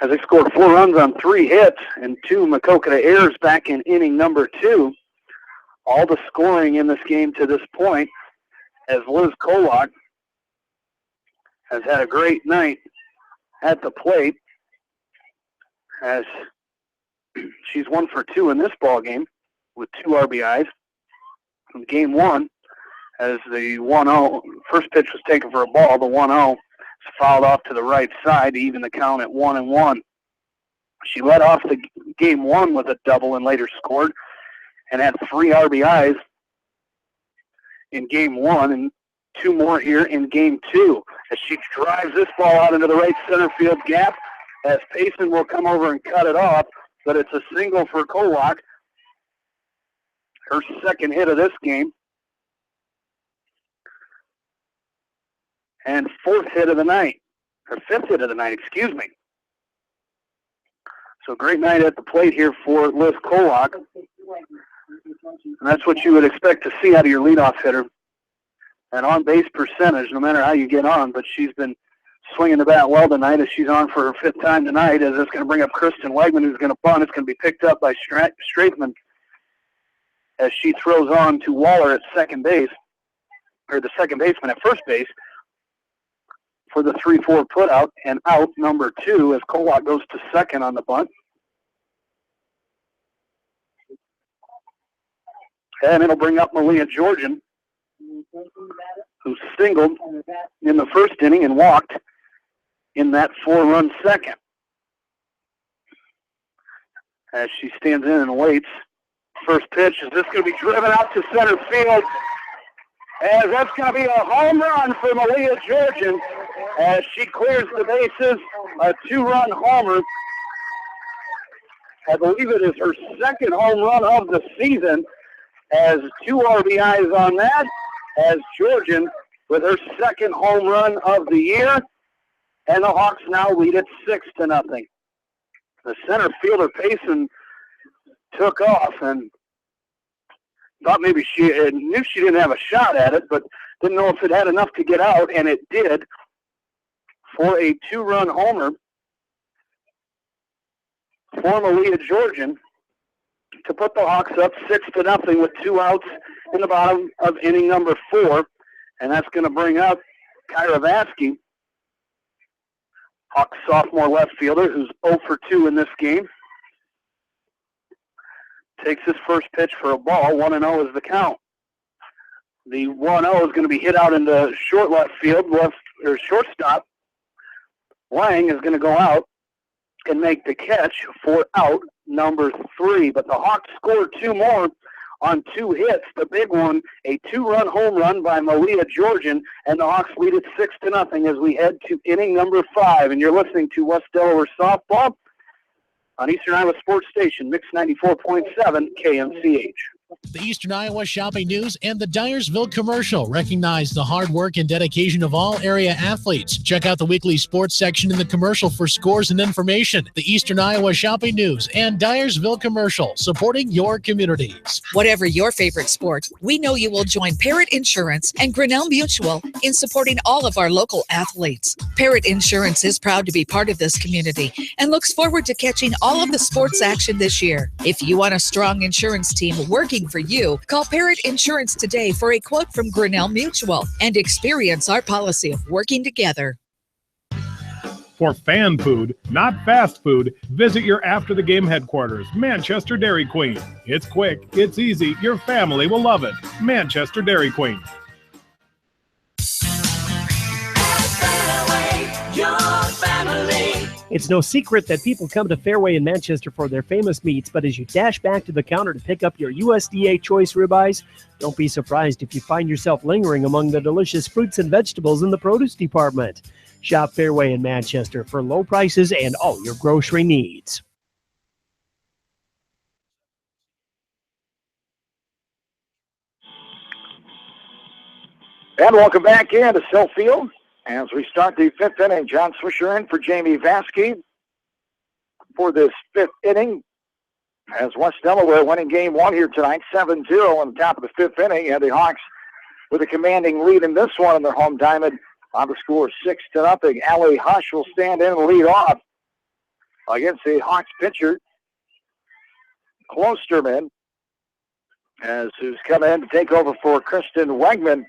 A: as they scored 4 runs on 3 hits and 2 Maquoketa errors back in inning number 2. All the scoring in this game to this point, as Liz Kolak has had a great night at the plate, as she's 1 for 2 in this ball game with 2 RBIs. In game 1, as the 1-0, first pitch was taken for a ball, the 1-0 is fouled off to the right side to even the count at 1-1. She led off the game 1 with a double and later scored. and had 3 RBIs in game 1 and 2 more here in game 2. As she drives this ball out into the right center field gap, as Payson will come over and cut it off, but it's a single for Kolak. Her second hit of this game. And 4th hit of the night. Or 5th hit of the night, excuse me. So great night at the plate here for Liz Kolak. And that's what you would expect to see out of your leadoff hitter. And on-base percentage, no matter how you get on, but she's been swinging the bat well tonight as she's on for her 5th time tonight, as it's going to bring up Kristen Wegman, who's going to bunt. It's going to be picked up by Strathman as she throws on to Waller at second base, or the second baseman at first base, for the 3-4 putout, and out number 2 as Kolak goes to second on the bunt. And it'll bring up Malia Georgian, who singled in the first inning and walked in that 4-run second. As she stands in and waits. First pitch, is this going to be driven out to center field? As that's going to be a home run for Malia Georgian as she clears the bases, a 2-run homer. I believe it is her second home run of the season, as 2 RBIs on that, as Georgian with her second home run of the year, and the Hawks now lead it 6-0. The center fielder Payson took off and thought maybe she knew she didn't have a shot at it, but didn't know if it had enough to get out, and it did for a 2-run homer for Malia Georgian to put the Hawks up 6-0 with 2 outs in the bottom of inning number 4, and that's going to bring up Kyra Vasky, Hawks sophomore left fielder, who's 0 for 2 in this game. Takes his first pitch for a ball. 1-0 is the count. The 1-0 is going to be hit out into short left field, shortstop. Lang is going to go out and make the catch for out number 3. But the Hawks scored 2 more on 2 hits. The big one, a 2-run home run by Malia Georgian, and the Hawks lead it 6-0 as we head to inning number 5. And you're listening to West Delaware Softball on Eastern Iowa Sports Station, Mix 94.7 KMCH.
F: The Eastern Iowa Shopping News and the Dyersville Commercial recognize the hard work and dedication of all area athletes. Check out the weekly sports section in the commercial for scores and information. The Eastern Iowa Shopping News and Dyersville Commercial, supporting your communities.
P: Whatever your favorite sport, we know you will join Parrott Insurance and Grinnell Mutual in supporting all of our local athletes. Parrott Insurance is proud to be part of this community and looks forward to catching all of the sports action this year. If you want a strong insurance team working for you, call Parrott Insurance today for a quote from Grinnell Mutual and experience our policy of working together.
E: For fan food, not fast food, visit your after-the-game headquarters, Manchester Dairy Queen. It's quick, it's easy, your family will love it. Manchester Dairy Queen.
I: It's no secret that people come to Fairway in Manchester for their famous meats, but as you dash back to the counter to pick up your USDA choice ribeyes, don't be surprised if you find yourself lingering among the delicious fruits and vegetables in the produce department. Shop Fairway in Manchester for low prices and all your grocery needs.
Q: And welcome back into Sill Field. As we start the 5th inning, John Swisher in for Jamie Vasky for this 5th inning. As West Delaware winning game 1 here tonight, 7-0 on the top of the 5th inning. And the Hawks with a commanding lead in this one in their home diamond on the score 6-0. Allie Hush will stand in and lead off against the Hawks pitcher, Klosterman, who's come in to take over for Kristen Wegman.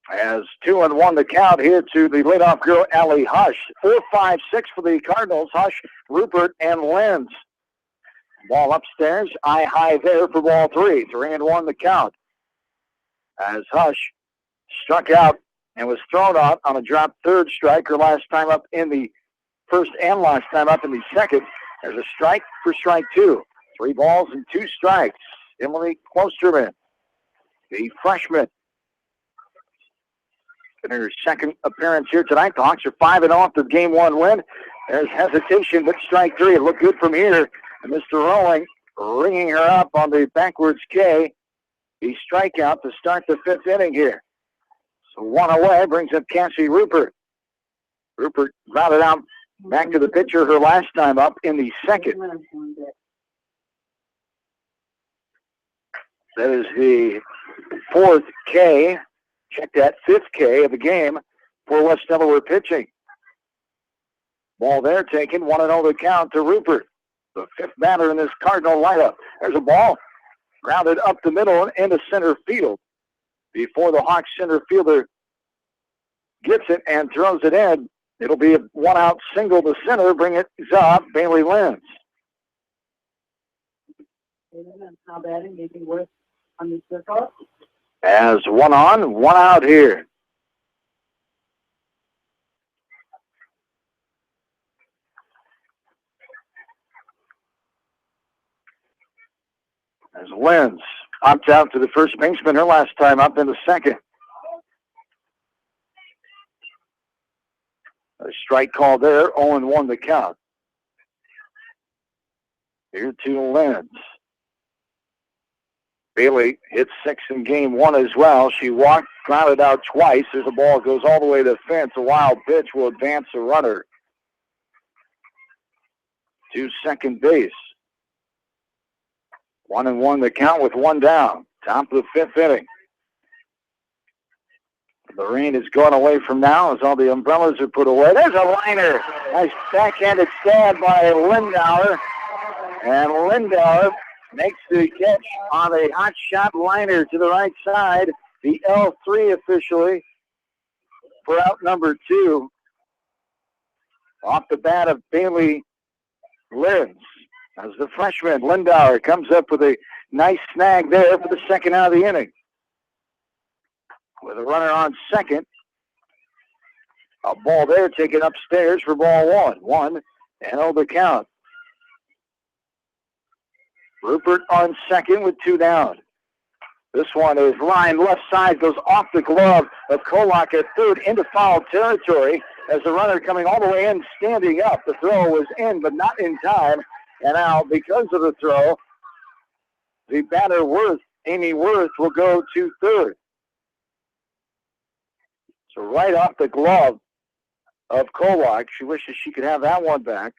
Q: As 2-1 the count here to the leadoff girl, Allie Hush. 4-5-6 for the Cardinals. Hush, Rupert, and Lenz. Ball upstairs, eye high there for ball 3. 3-1 the count. As Hush struck out and was thrown out on a drop third strike, her last time up in the first and last time up in the second. There's a strike for strike 2. 3 balls and 2 strikes. Emily Klosterman, the freshman, in her second appearance here tonight. The Hawks are 5-0 after the game 1 win. There's hesitation, but strike 3. It looked good from here. And Mr. Rowling ringing her up on the backwards K. The strikeout to start the 5th inning here. So 1 away brings up Cassie Rupert. Rupert grounded out back to the pitcher her last time up in the 2nd. That is the 4th K. Check that 5th K of the game for West Delaware pitching. Ball there taken, 1-0 the count to Rupert, the 5th batter in this Cardinal lineup. There's a ball grounded up the middle and into center field. Before the Hawks center fielder gets it and throws it in, it'll be a 1-out single to center, bring it up Bailey Lenz. As 1 on, 1 out here. As Lenz opts out to the first baseman her last time up in the 2nd. A strike call there, 0-1 the count. Here to Lenz. Bailey hit 6 in game 1 as well. She walked, grounded out twice. There's a ball, goes all the way to the fence. A wild pitch will advance the runner to second base. 1-1 the count with 1 down. Top of the 5th inning. The rain has gone away from now as all the umbrellas are put away. There's a liner. Nice backhanded stab by Lindauer. And Lindauer makes the catch on a hot shot liner to the right side. The L3 officially for out number 2. Off the bat of Bailey Lenz. As the freshman, Lindauer, comes up with a nice snag there for the 2nd out of the inning. With a runner on 2nd. A ball there taken upstairs for ball 1. 1-0 the count. Rupert on 2nd with 2 down. This one is line left side, goes off the glove of Kolak at 3rd into foul territory as the runner coming all the way in, standing up. The throw was in, but not in time. And now, because of the throw, the batter Amy Worth, will go to 3rd. So right off the glove of Kolak, she wishes she could have that one back.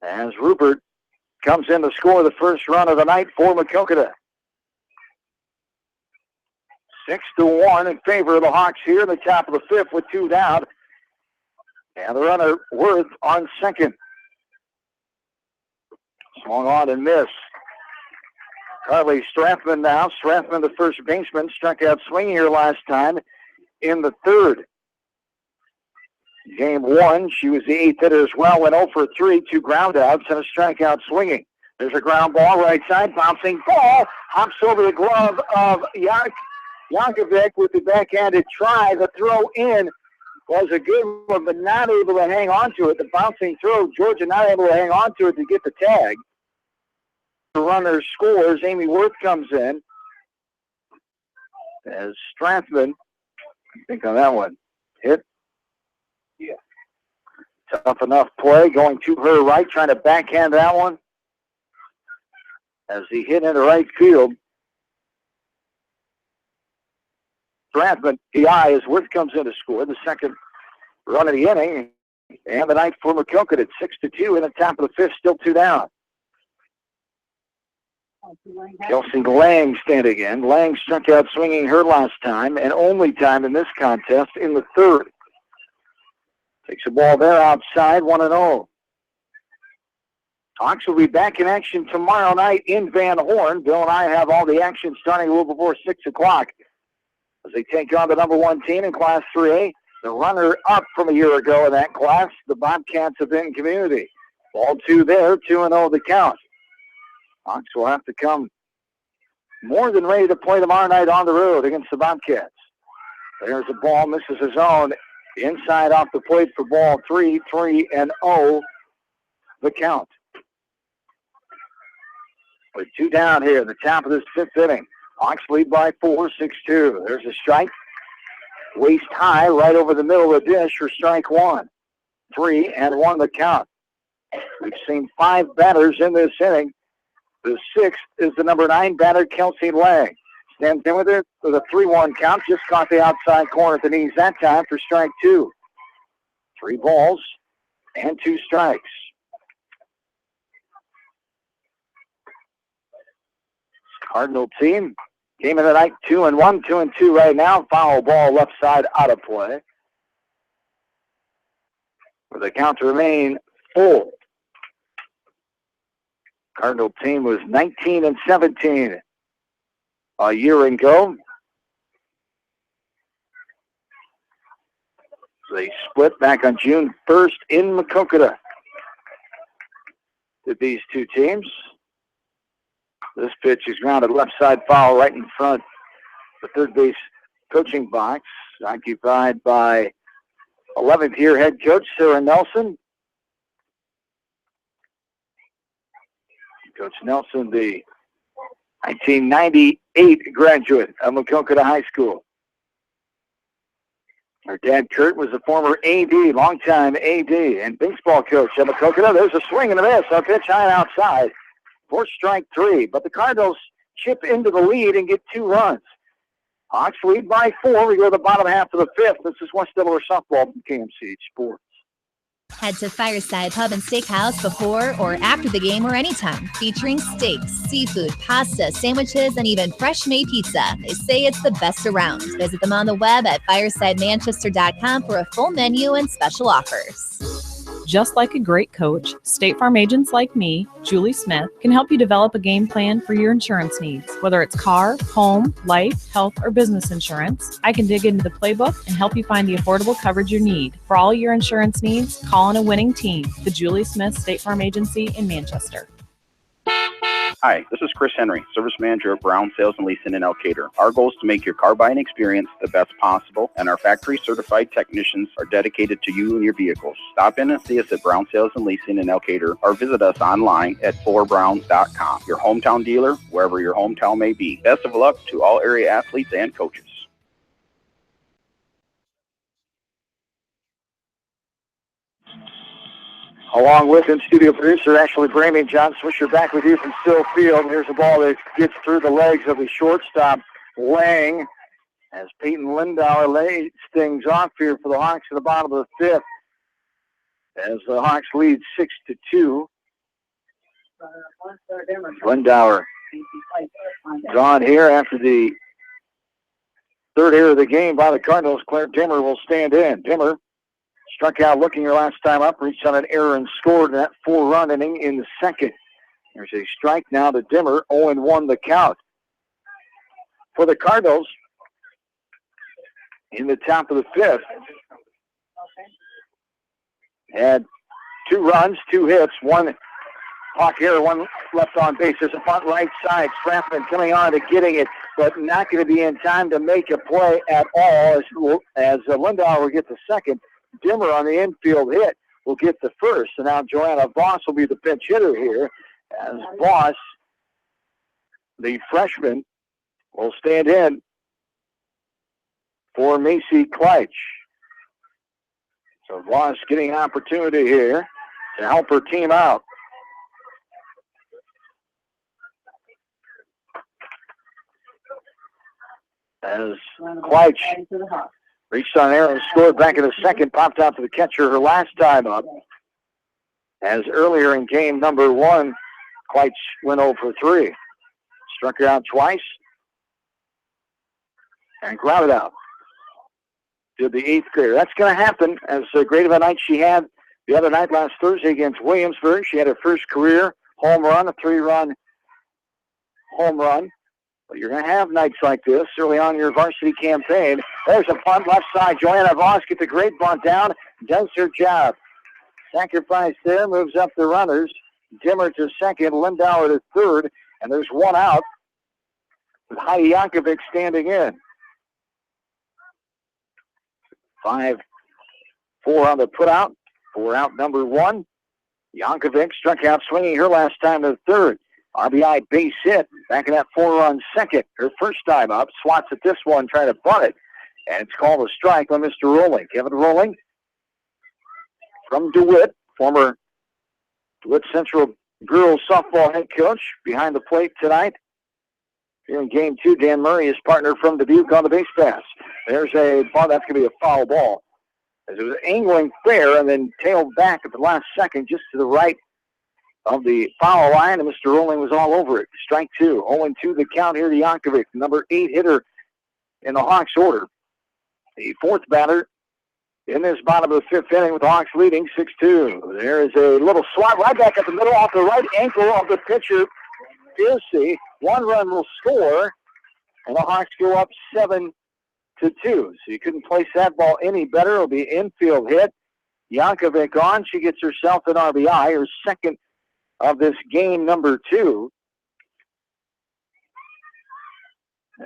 Q: As Rupert comes in to score the first run of the night for Maquoketa. 6-1 in favor of the Hawks here in the top of the 5th with 2 down. And the runner Worth on 2nd. Swung on and missed. Carly Strathman now. Strathman, the first baseman, struck out swinging here last time in the 3rd. Game 1, she was the 8th hitter as well. Went 0 for 3, 2 ground outs, and a strikeout swinging. There's a ground ball, right side, bouncing ball. Hops over the glove of Yankovic with the backhanded try. The throw in was a good one, but not able to hang on to it. The bouncing throw, Georgia not able to hang on to it to get the tag. The runner scores. Amy Worth comes in as Strathman, I think on that one, hit. Yeah. Tough enough play going to her right, trying to backhand that one as he hit into right field. Strathman, PI, as Worth comes in to score the 2nd run of the inning, and the night for Maquoketa at 6-2 in the top of the 5th, still 2 down. Kelsey Lang standing in. Lang struck out swinging her last time and only time in this contest in the 3rd. Takes the ball there outside, 1-0. Hawks will be back in action tomorrow night in Van Horn. Bill and I have all the action starting a little before 6 o'clock as they take on the number 1 team in Class 3A. The runner-up from a year ago in that class, the Bobcats of Benton Community. Ball 2 there, 2-0 the count. Hawks will have to come more than ready to play tomorrow night on the road against the Bobcats. There's a ball, misses his own. Inside off the plate for ball 3, 3-0 the count. with 2 down here at the top of this 5th inning. Hawks lead by 4, 6-2. There's a strike. Waist high right over the middle of the dish for strike 1. 3-1 the count. We've seen 5 batters in this inning. The 6th is the number 9 batter, Kelsey Lang. Stands in with it with a 3-1 count. Just caught the outside corner at the knees that time for strike 2. 3 balls and 2 strikes. Cardinal team came in tonight 2-1, 2-2 right now. Foul ball left side out of play. For the count to remain full. Cardinal team was 19-17 a year ago. They split back on June 1st in Maquoketa. To these two teams. This pitch is grounded left side foul right in front. The third base coaching box occupied by 11th year head coach Sarah Nelson. Coach Nelson, the 1998 graduate of Maquoketa High School. Her dad, Kurt, was a former AD, longtime AD, and baseball coach at Maquoketa. There's a swing and a miss. A pitch high and outside for strike 3. But the Cardinals chip into the lead and get 2 runs. Hawks lead by 4. We go to the bottom half of the 5th. This is West Delaware softball from KMCH Sports.
M: Head to Fireside Pub and Steakhouse before or after the game or anytime, featuring steaks, seafood, pasta, sandwiches, and even fresh-made pizza. They say it's the best around. Visit them on the web at firesidemanchester.com for a full menu and special offers.
B: Just like a great coach, State Farm agents like me, Julie Smith, can help you develop a game plan for your insurance needs. Whether it's car, home, life, health, or business insurance, I can dig into the playbook and help you find the affordable coverage you need. For all your insurance needs, call on a winning team. The Julie Smith State Farm Agency in Manchester.
R: Hi, this is Chris Henry, Service Manager at Brown Sales and Leasing in Elkader. Our goal is to make your car buying experience the best possible, and our factory-certified technicians are dedicated to you and your vehicles. Stop in and see us at Brown Sales and Leasing in Elkader, or visit us online at 4browns.com. Your hometown dealer, wherever your hometown may be. Best of luck to all area athletes and coaches.
Q: Along with him, studio producer Ashley Bramey, John Swisher back with you from Still Field. Here's a ball that gets through the legs of the shortstop, Lang, as Peyton Lindauer lays things off here for the Hawks at the bottom of the 5th. As the Hawks lead 6-2. Lindauer gone here after the 3rd error of the game by the Cardinals. Claire Dimmer will stand in. Dimmer struck out looking her last time up, reached on an error and scored in that 4-run inning in the 2nd. There's a strike now to Dimmer, 0-1 the count. For the Cardinals, in the top of the 5th, had 2 runs, 2 hits, 1 Hawk error, 1 left on base. There's a bunt right side. Strathman coming on to getting it, but not going to be in time to make a play at all as Lindauer will get the 2nd. Dimmer on the infield hit will get the 1st. So now Joanna Voss will be the pinch hitter here. As Voss, the freshman, will stand in for Macy Kleitch. So Voss getting an opportunity here to help her team out. As Kleitch reached on air and scored back in the 2nd, popped out to the catcher her last time up. As earlier in game number 1, Kleitch went 0 for 3. Struck her out twice and grounded out to the 8th grader. That's going to happen as great of a night she had the other night last Thursday against Williamsburg. She had her first career home run, a 3-run home run. But you're going to have nights like this early on in your varsity campaign. There's a bunt left side. Joanna Voss gets a great bunt down, does her job. Sacrifice there, moves up the runners. Dimmer to 2nd, Lindauer to 3rd, and there's 1 out with Heidi Yankovic standing in. 5-4 on the put out. 4 out number 1. Yankovic struck out swinging her last time to 3rd. RBI base hit. Back in that 4-run second. Her first time up. Swats at this one, trying to bunt it. And it's called a strike on Mr. Rolling. Kevin Rolling from DeWitt, former DeWitt Central girls softball head coach, behind the plate tonight. Here in game 2, Dan Murray, his partner from Dubuque, on the base pass. There's a ball. That's going to be a foul ball. As it was angling fair and then tailed back at the last second just to the right of the foul line, and Mr. Rolling was all over it. Strike 2. 0-2 the count here to Yankovic, number 8 hitter in the Hawks order. The fourth batter in this bottom of the 5th inning with the Hawks leading 6-2. There is a little swat right back at the middle off the right ankle of the pitcher, Piercy. 1 run will score, and the Hawks go up 7-2. So you couldn't place that ball any better. It'll be infield hit. Yankovic on. She gets herself an RBI, her second of this game, number 2.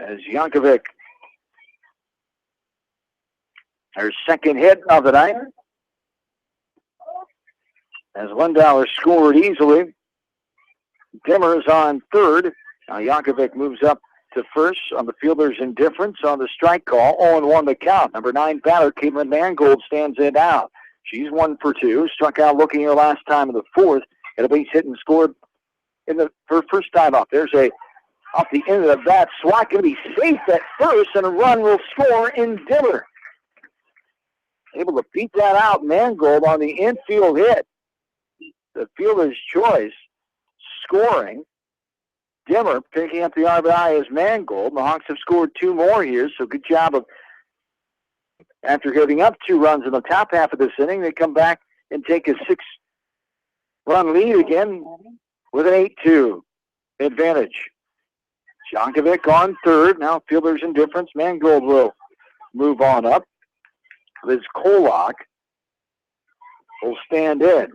Q: As Yankovic, her second hit of the night. As Lindauer scored easily. Dimmer's on third. Now Yankovic moves up to first on the fielder's indifference on the strike call. 0-1 the count. Number 9 batter, Caitlin Mangold, stands in now. She's 1 for 2. Struck out looking her last time in the 4th. Had a base hit and scored in her first time up. There's a off the end of the bat. Swat going to be safe at first, and a run will score in Dimmer. Able to beat that out. Mangold on the infield hit. The fielder's choice scoring. Dimmer picking up the RBI as Mangold. The Hawks have scored 2 more here, so good job of, after giving up 2 runs in the top half of this inning, they come back and take a 6-run lead again with an 8-2 advantage. Yankovic on third. Now fielder's indifference. Mangold will move on up. Liz Kolak will stand in.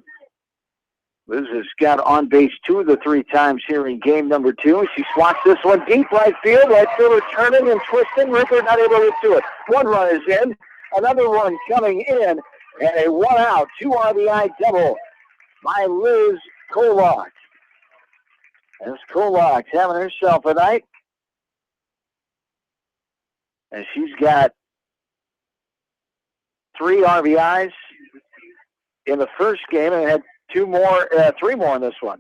Q: Liz has got on base 2 of the 3 times here in game number 2. She swats this one deep right field. Right fielder turning and twisting. Ripper not able to get to it. 1 run is in. Another one coming in. And a 1-out, 2 RBI double by Liz Kolak. As Kolak's having herself a night. And she's got 3 RBIs in the first game and had 3 more in this one.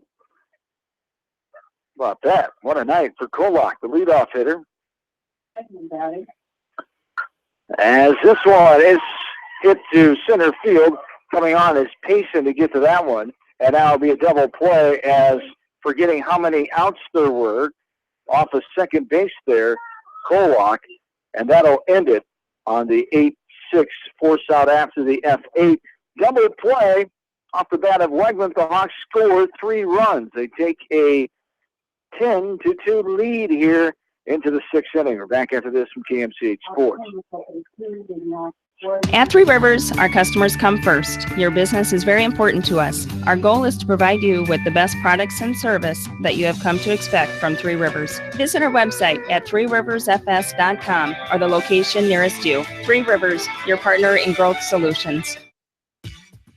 Q: How about that? What a night for Kolak, the leadoff hitter. As this one is hit to center field, coming on is Payson to get to that one. And now it'll be a double play as, forgetting how many outs there were off of second base there, Kolak, and that'll end it on the 8-6 force out after the F8. Double play off the bat of Wegman. The Hawks score 3 runs. They take a 10-2 lead here into the 6th inning. We're back after this from KMCH Sports.
H: At Three Rivers, our customers come first. Your business is very important to us. Our goal is to provide you with the best products and service that you have come to expect from Three Rivers. Visit our website at threeriversfs.com or the location nearest you. Three Rivers, your partner in growth solutions.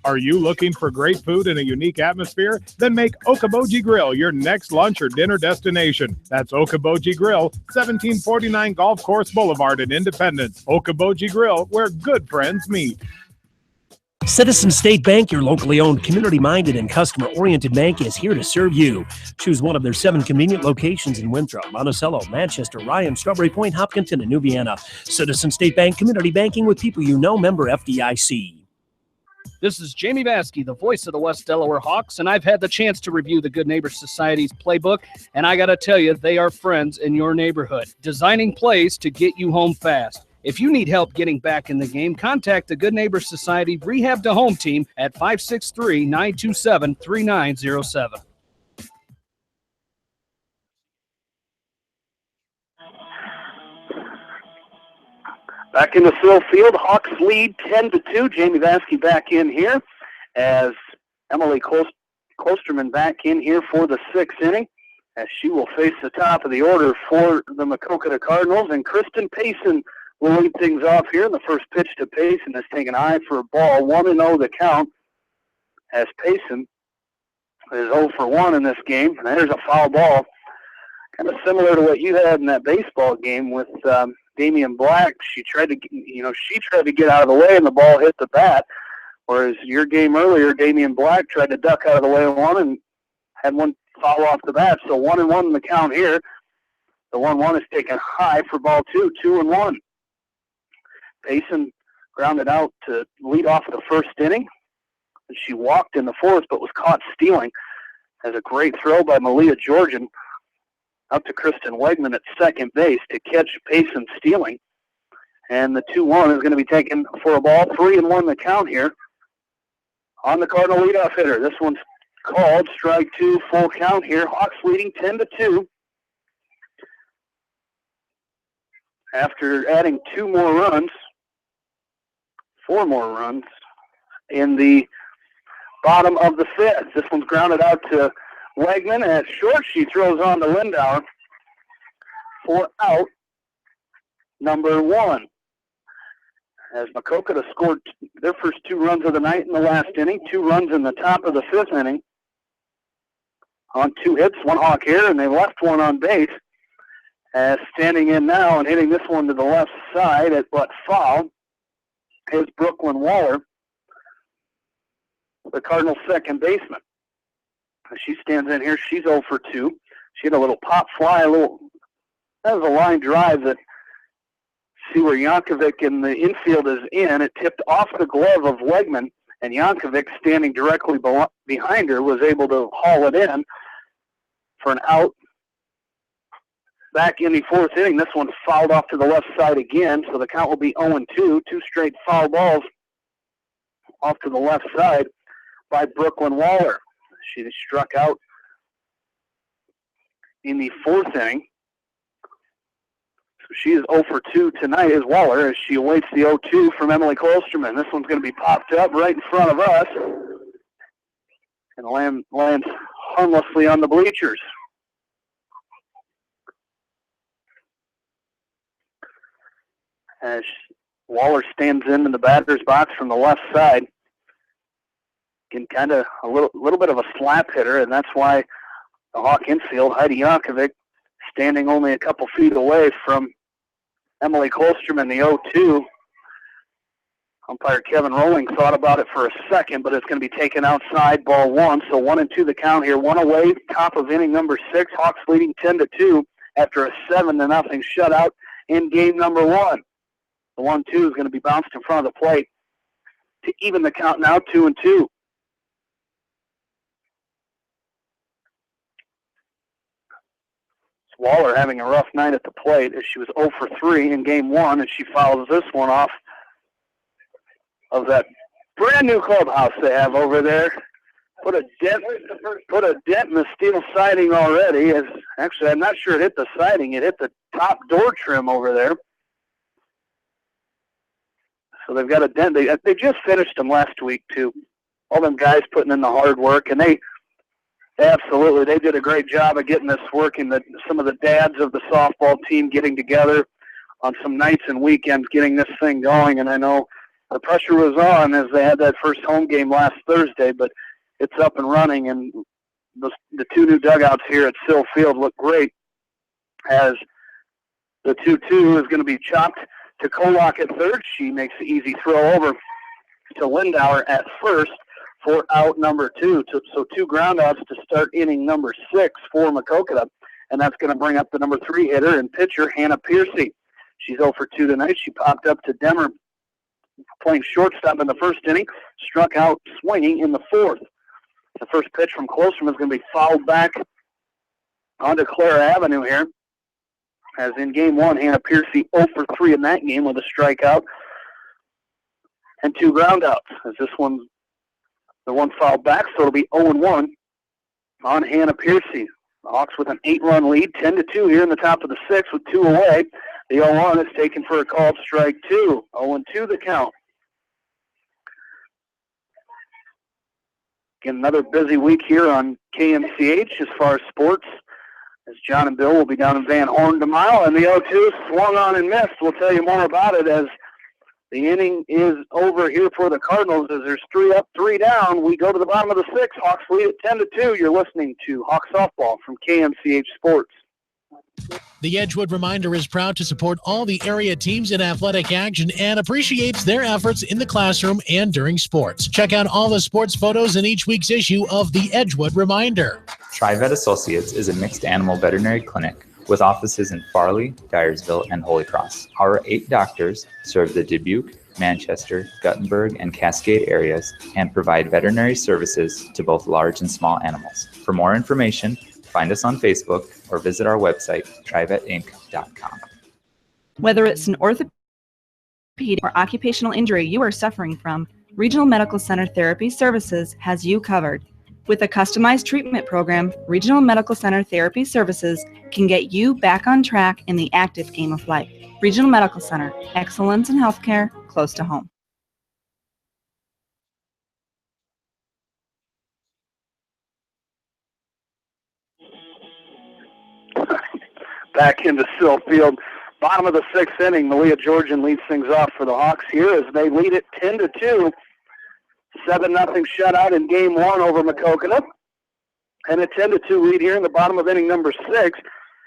E: Are you looking for great food and a unique atmosphere? Then make Okoboji Grill your next lunch or dinner destination. That's Okoboji Grill, 1749 Golf Course Boulevard in Independence. Okoboji Grill, where good friends meet.
I: Citizen State Bank, your locally owned, community-minded, and customer-oriented bank, is here to serve you. Choose one of their 7 convenient locations in Winthrop, Monticello, Manchester, Ryan, Strawberry Point, Hopkinton, and New Vienna. Citizen State Bank, community banking with people you know, member FDIC.
G: This is Jamie Baskey, the voice of the West Delaware Hawks, and I've had the chance to review the Good Neighbor Society's playbook, and I got to tell you, they are friends in your neighborhood, designing plays to get you home fast. If you need help getting back in the game, contact the Good Neighbor Society Rehab to Home team at 563-927-3907.
A: Back in the Sill Field, Hawks lead 10-2. Jamie Vaskey back in here as Emily Klosterman back in here for the 6th inning, as she will face the top of the order for the Maquoketa Cardinals. And Kristen Payson will lead things off here. The first pitch to Payson has taken eye for a ball. 1-0 the count as Payson is 0 for 1 in this game. And there's a foul ball, kind of similar to what you had in that baseball game with Damian Black. She tried to get out of the way, and the ball hit the bat. Whereas your game earlier, Damian Black tried to duck out of the way of one and had one foul off the bat. So 1-1 in the count here. The 1-1 is taken high for ball 2, 2-1. Payson grounded out to lead off the first inning. And she walked in the fourth, but was caught stealing. Has a great throw by Malia Georgian out to Kristen Wegman at second base to catch Payson stealing. And the 2-1 is going to be taken for a ball. 3-1 the count here on the Cardinal leadoff hitter. This one's called strike 2, full count here. Hawks leading 10-2. After adding 4 more runs in the bottom of the fifth. This one's grounded out to Wegman. At short, she throws on to Lindauer for out number 1. As Maquoketa scored their first 2 runs of the night in the last inning, 2 runs in the top of the 5th inning on 2 hits, 1 Hawk here, and they left 1 on base. As standing in now and hitting this one to the left side at but foul is Brooklyn Waller, the Cardinals' second baseman. She stands in here. She's 0 for 2. She had a little pop fly, that was a line drive that, see where Yankovic in the infield is in. It tipped off the glove of Wegman, and Yankovic, standing directly behind her, was able to haul it in for an out. Back in the 4th inning, this one fouled off to the left side again, so the count will be 0-2. 2 straight foul balls off to the left side by Brooklyn Waller. She struck out in the 4th inning. So she is 0 for 2 tonight as Waller, as she awaits the 0-2 from Emily Klosterman. This one's going to be popped up right in front of us and lands harmlessly on the bleachers. As Waller stands in the batter's box from the left side, getting kind of a little bit of a slap hitter, and that's why the Hawk infield, Heidi Yankovic, standing only a couple feet away from Emily Klosterman, the 0-2. Umpire Kevin Rowling thought about it for a second, but it's going to be taken outside, ball 1. So 1-2 the count here, 1 away, top of inning number 6. Hawks leading 10-2 after a 7-0 shutout in game number 1. The 1-2 is going to be bounced in front of the plate to even the count now, 2-2. Waller having a rough night at the plate as she was 0 for 3 in game 1, and she fouls this one off of that brand new clubhouse they have over there. Put a dent in the steel siding already. Actually, I'm not sure it hit the siding. It hit the top door trim over there. So they've got a dent. They just finished them last week, too. All them guys putting in the hard work, and they did a great job of getting this working. Some of the dads of the softball team getting together on some nights and weekends, getting this thing going. And I know the pressure was on as they had that first home game last Thursday, but it's up and running. And the 2 new dugouts here at Sill Field look great, as the 2-2 is going to be chopped to Kolak at third. She makes the easy throw over to Lindauer at first for out number 2. So 2 groundouts to start inning number 6 for Maquoketa, and that's going to bring up the number 3 hitter and pitcher, Hannah Piercy. She's 0 for 2 tonight. She popped up to Demmer playing shortstop in the first inning, struck out swinging in the 4th. The first pitch from Klosterman is going to be fouled back onto Clare Avenue here, as in game 1, Hannah Piercy 0 for 3 in that game with a strikeout and 2 groundouts. As the one fouled back, so it'll be 0-1 on Hannah Piercy. The Hawks with an 8-run lead, 10-2 here in the top of the 6th with 2 away. The 0-1 is taken for a called strike 2. 0-2 the count. Again, another busy week here on KMCH as far as sports, as John and Bill will be down in Van Horn tomorrow, and the 0-2 swung on and missed. We'll tell you more about it as The inning is over here for the Cardinals as there's 3 up, 3 down. We go to the bottom of the 6th. Hawks lead at 10-2. You're listening to Hawk Softball from KMCH Sports.
F: The Edgewood Reminder is proud to support all the area teams in athletic action and appreciates their efforts in the classroom and during sports. Check out all the sports photos in each week's issue of the Edgewood Reminder.
S: TriVet Associates is a mixed animal veterinary clinic with offices in Farley, Dyersville, and Holy Cross. Our 8 doctors serve the Dubuque, Manchester, Guttenberg, and Cascade areas and provide veterinary services to both large and small animals. For more information, find us on Facebook or visit our website, trivetinc.com.
B: Whether it's an orthopedic or occupational injury you are suffering from, Regional Medical Center Therapy Services has you covered. With a customized treatment program, Regional Medical Center Therapy Services can get you back on track in the active game of life. Regional Medical Center, excellence in healthcare close to home.
A: Back into Sill Field. Bottom of the 6th inning, Malia Georgian leads things off for the Hawks here as they lead it 10-2. 7-0 shutout in game 1 over Maquoketa. And a 10-2 lead here in the bottom of inning number 6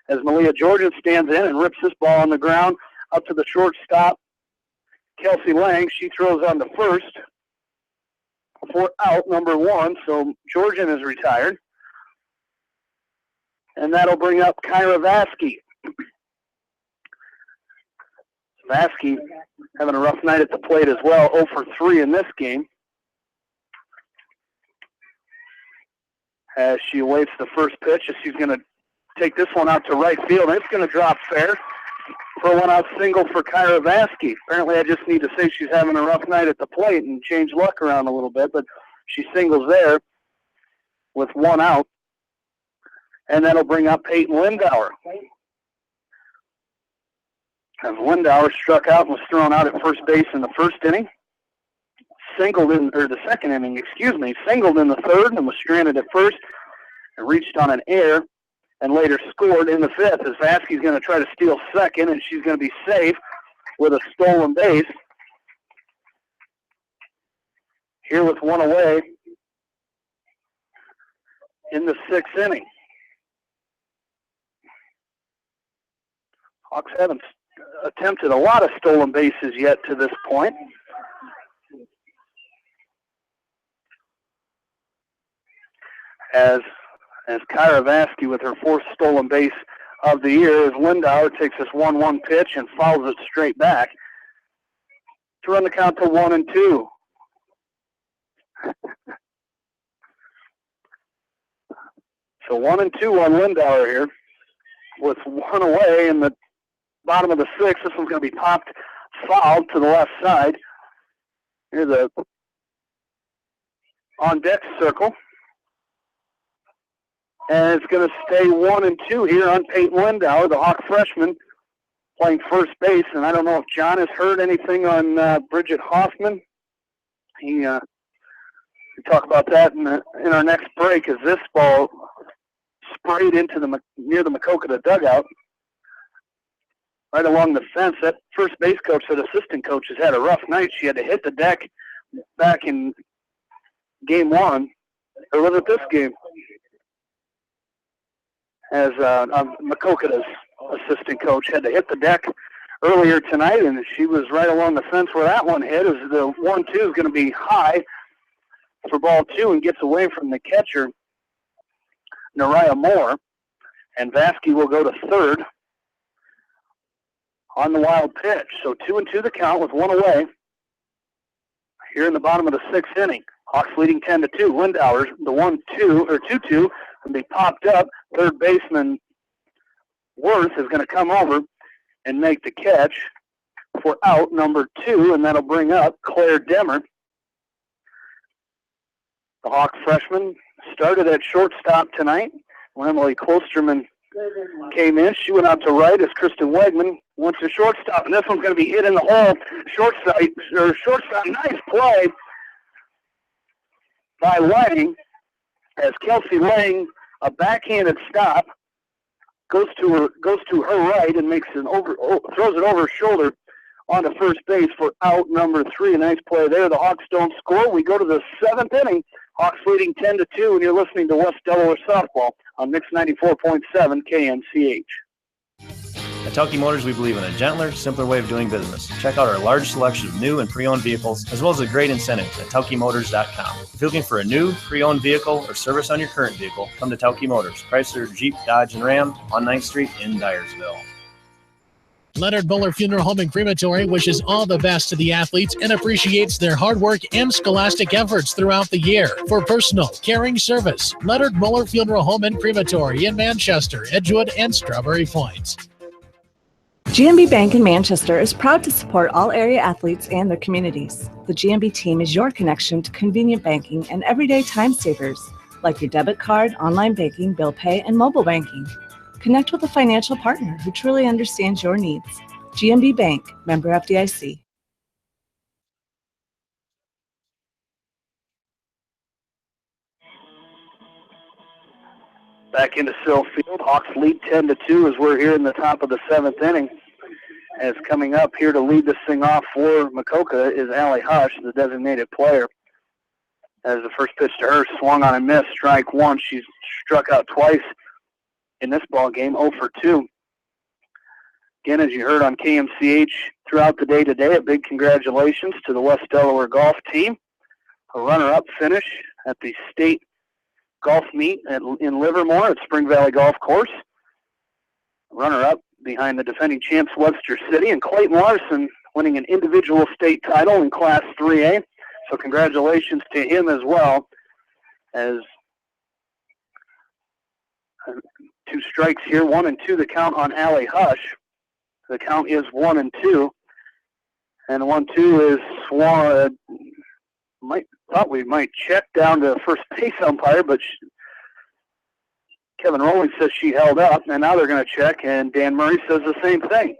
A: as Malia Georgian stands in and rips this ball on the ground up to the shortstop, Kelsey Lang. She throws on the first for out number 1, so Georgian is retired. And that'll bring up Kyra Vasky. Vasky having a rough night at the plate as well, 0 for 3 in this game. As she awaits the first pitch, as she's going to take this one out to right field. And it's going to drop fair for a 1-out single for Kyra Vasky. Apparently I just need to say she's having a rough night at the plate and change luck around a little bit, but she singles there with 1 out. And that'll bring up Peyton Lindauer. As Lindauer struck out and was thrown out at first base in the first inning. Singled in, or the second inning, singled in the third and was stranded at first and reached on an error and later scored in the 5th as Vasky's going to try to steal second and she's going to be safe with a stolen base. Here with 1 away in the 6th inning. Hawks haven't attempted a lot of stolen bases yet to this point. As Kyra Vasky with her 4th stolen base of the year, as Lindauer takes this 1-1 pitch and fouls it straight back to run the count to 1-2. So 1-2 on Lindauer here with 1 away in the bottom of the 6th. This one's going to be popped foul to the left side. Here's a on deck circle. And it's going to stay 1-2 here on Peyton Lindauer, the Hawk freshman, playing first base. And I don't know if John has heard anything on Bridget Hoffman. We talk about that in our next break as this ball sprayed into near the Maquoketa dugout, right along the fence. That first base coach, that assistant coach, has had a rough night. She had to hit the deck back in game 1, or was it this game? As Maquoketa's assistant coach had to hit the deck earlier tonight, and she was right along the fence where that one hit. As the 1-2 is going to be high for ball 2 and gets away from the catcher, Nariah Moore, and Vasky will go to third on the wild pitch. So 2-2 the count with 1 away here in the bottom of the 6th inning. Hawks leading 10-2. Lindauer, the 1-2 or 2-2, and be popped up. Third baseman Worth is going to come over and make the catch for out number 2, and that'll bring up Claire Demmer. The Hawk freshman started at shortstop tonight. When Emily Klosterman came in, she went out to right as Kristen Wegman went to shortstop, and this one's going to be hit in the hole. Shortstop, nice play by Lang, as Kelsey Lang, a backhanded stop, goes to her right and makes throws it over her shoulder on to first base for out number 3. A nice play there. The Hawks don't score. We go to the 7th inning. Hawks leading 10-2, and you're listening to West Delaware Softball on Mix 94.7 KNCH.
T: At Telke Motors, we believe in a gentler, simpler way of doing business. Check out our large selection of new and pre-owned vehicles, as well as a great incentives at TelkeMotors.com. If you're looking for a new, pre-owned vehicle or service on your current vehicle, come to Telke Motors, Chrysler, Jeep, Dodge, and Ram on 9th Street in Dyersville.
F: Leonard Muller Funeral Home and Crematory wishes all the best to the athletes and appreciates their hard work and scholastic efforts throughout the year. For personal, caring service, Leonard Muller Funeral Home and Crematory in Manchester, Edgewood, and Strawberry Point.
B: GMB Bank in Manchester is proud to support all area athletes and their communities. The GMB team is your connection to convenient banking and everyday time savers, like your debit card, online banking, bill pay, and mobile banking. Connect with a financial partner who truly understands your needs. GMB Bank, member FDIC.
A: Back into Sill Field. Hawks lead 10-2 as we're here in the top of the 7th inning. As coming up here to lead this thing off for Maquoketa is Allie Hush, the designated player. As the first pitch to her swung on and missed, strike 1. She's struck out twice in this ball game, 0 for 2. Again, as you heard on KMCH throughout the day today, a big congratulations to the West Delaware golf team. A runner-up finish at the state golf meet in Livermore at Spring Valley Golf Course. Runner-up behind the defending champs Webster City, and Clayton Larson winning an individual state title in Class 3A. So congratulations to him as well, as 2 strikes here, 1 and 2 the count on Allie Hush. The count is 1 and 2. And 1-2 is swung. Thought we might check down to first base umpire, but Kevin Rowling says she held up, and now they're going to check, and Dan Murray says the same thing.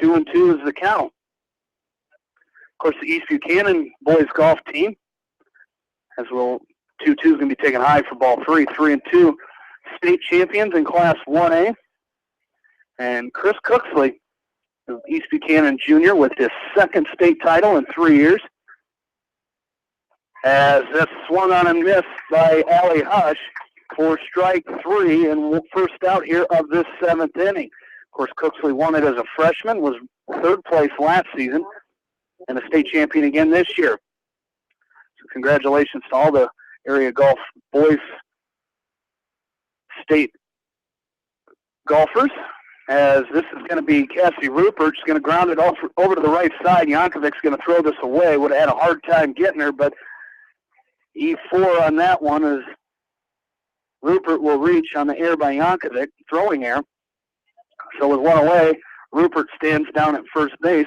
A: 2 and 2 is the count. Of course, the East Buchanan boys golf team, as well, 2-2 is going to be taken high for ball 3. 3 and 2 state champions in Class 1A. And Chris Cooksley of East Buchanan Jr. with his 2nd state title in 3 years. As that's swung on and missed by Allie Hush for strike 3 and first out here of this 7th inning. Of course, Cooksley won it as a freshman, was 3rd place last season, and a state champion again this year. So congratulations to all the area golf boys state golfers, as this is going to be Cassie Rupert. She's going to ground it over to the right side. Yankovic's going to throw this away. Would have had a hard time getting her, but E4 on that one is Rupert will reach on the air by Yankovic, throwing air. So with 1 away, Rupert stands down at first base.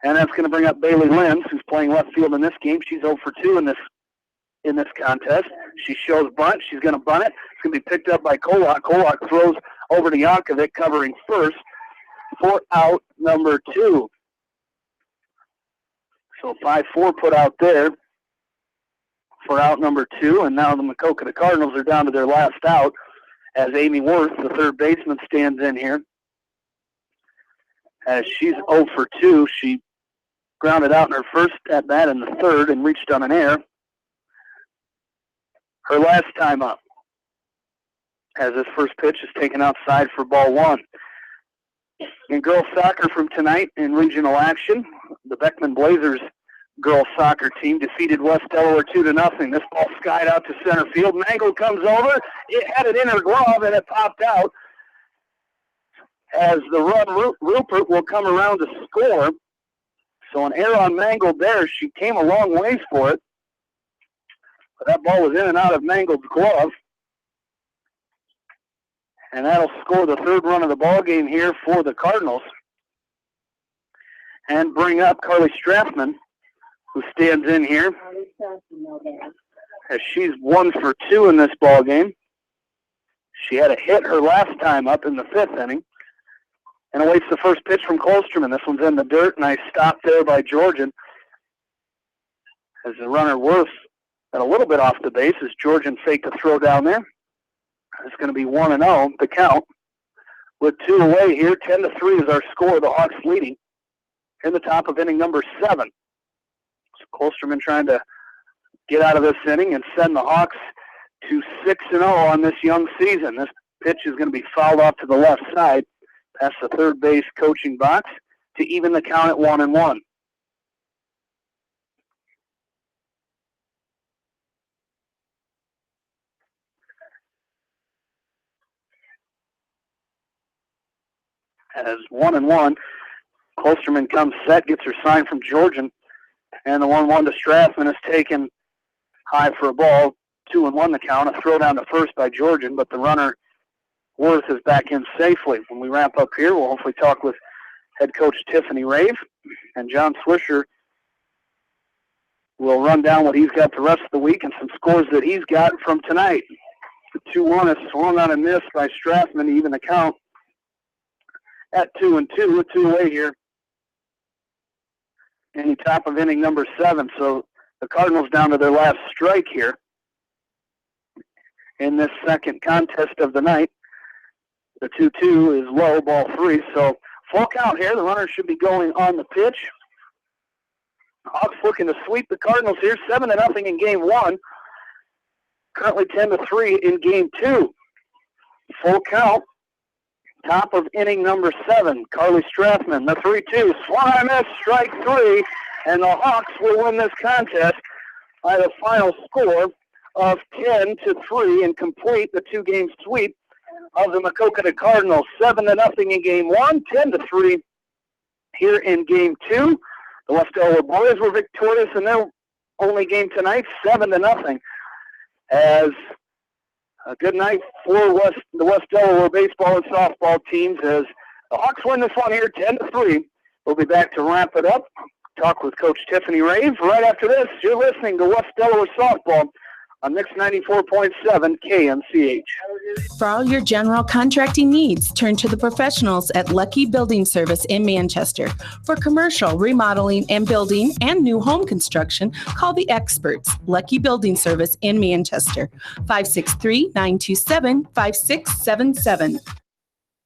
A: And that's going to bring up Bailey Lenz, who's playing left field in this game. She's 0 for 2 in this contest. She shows bunt. She's going to bunt it. It's going to be picked up by Kolak. Kolak throws over to Yankovic, covering first for out number 2. So 5-4 put out there for out number 2, and now the Maquoketa Cardinals are down to their last out as Amy Worth, the 3rd baseman, stands in here. As she's 0 for 2, she grounded out in her first at-bat in the 3rd and reached on an air. Her last time up, as this first pitch is taken outside for ball 1. In girls soccer from tonight in regional action, the Beckman Blazers girls soccer team defeated West Delaware 2-0. This ball skied out to center field. Mangle comes over. It had it in her glove, and it popped out. As the run, Rupert will come around to score. So an error on Mangle there. She came a long ways for it. But that ball was in and out of Mangle's glove. And that'll score the 3rd run of the ball game here for the Cardinals. And bring up Carly Strathman, who stands in here, as she's 1 for 2 in this ball game. She had a hit her last time up in the 5th inning, and awaits the first pitch from Kolstrom. This one's in the dirt, and I stopped there by Georgian, as the runner Worth got a little bit off the base as Georgian faked a throw down there. It's going to be 1-0, the count. with 2 away here. 10-3 is our score. The Hawks leading in the top of inning number 7. So Kolsterman trying to get out of this inning and send the Hawks to 6-0 on this young season. This pitch is going to be fouled off to the left side past the third base coaching box to even the count at 1-1. As 1-1, Kolsterman comes set, gets her sign from Georgian, and the 1-1 to Strathman is taken high for a ball. 2-1 the count. A throw down to first by Georgian, but the runner Worth is back in safely. When we wrap up here, we'll hopefully talk with head coach Tiffany Rave, and John Swisher will run down what he's got the rest of the week and some scores that he's got from tonight. The 2-1 is swung on and missed by Strathman to even the count at 2-2 with 2 away here in the top of inning number 7. So the Cardinals down to their last strike here in this second contest of the night. The 2-2 is low, ball 3. So full count here. The runner should be going on the pitch. Hawks looking to sweep the Cardinals here, 7-0 in game 1. Currently 10-3 in game 2. Full count. Top of inning number 7. Carly Strathman, the 3-2. Swung on a miss, strike 3. And the Hawks will win this contest by the final score of 10-3 and complete the 2-game sweep of the Maquoketa Cardinals. 7-0 in game 1, 10-3 here in game 2. The West Delaware boys were victorious in their only game tonight, 7-0. As a good night for the West Delaware baseball and softball teams as the Hawks win this one here, 10-3. We'll be back to wrap it up. Talk with Coach Tiffany Rave right after this. You're listening to West Delaware softball on Mix 94.7 KMCH.
C: For all your general contracting needs, turn to the professionals at Lucky Building Service in Manchester. For commercial, remodeling and building and new home construction, call the experts, Lucky Building Service in Manchester, 563-927-5677.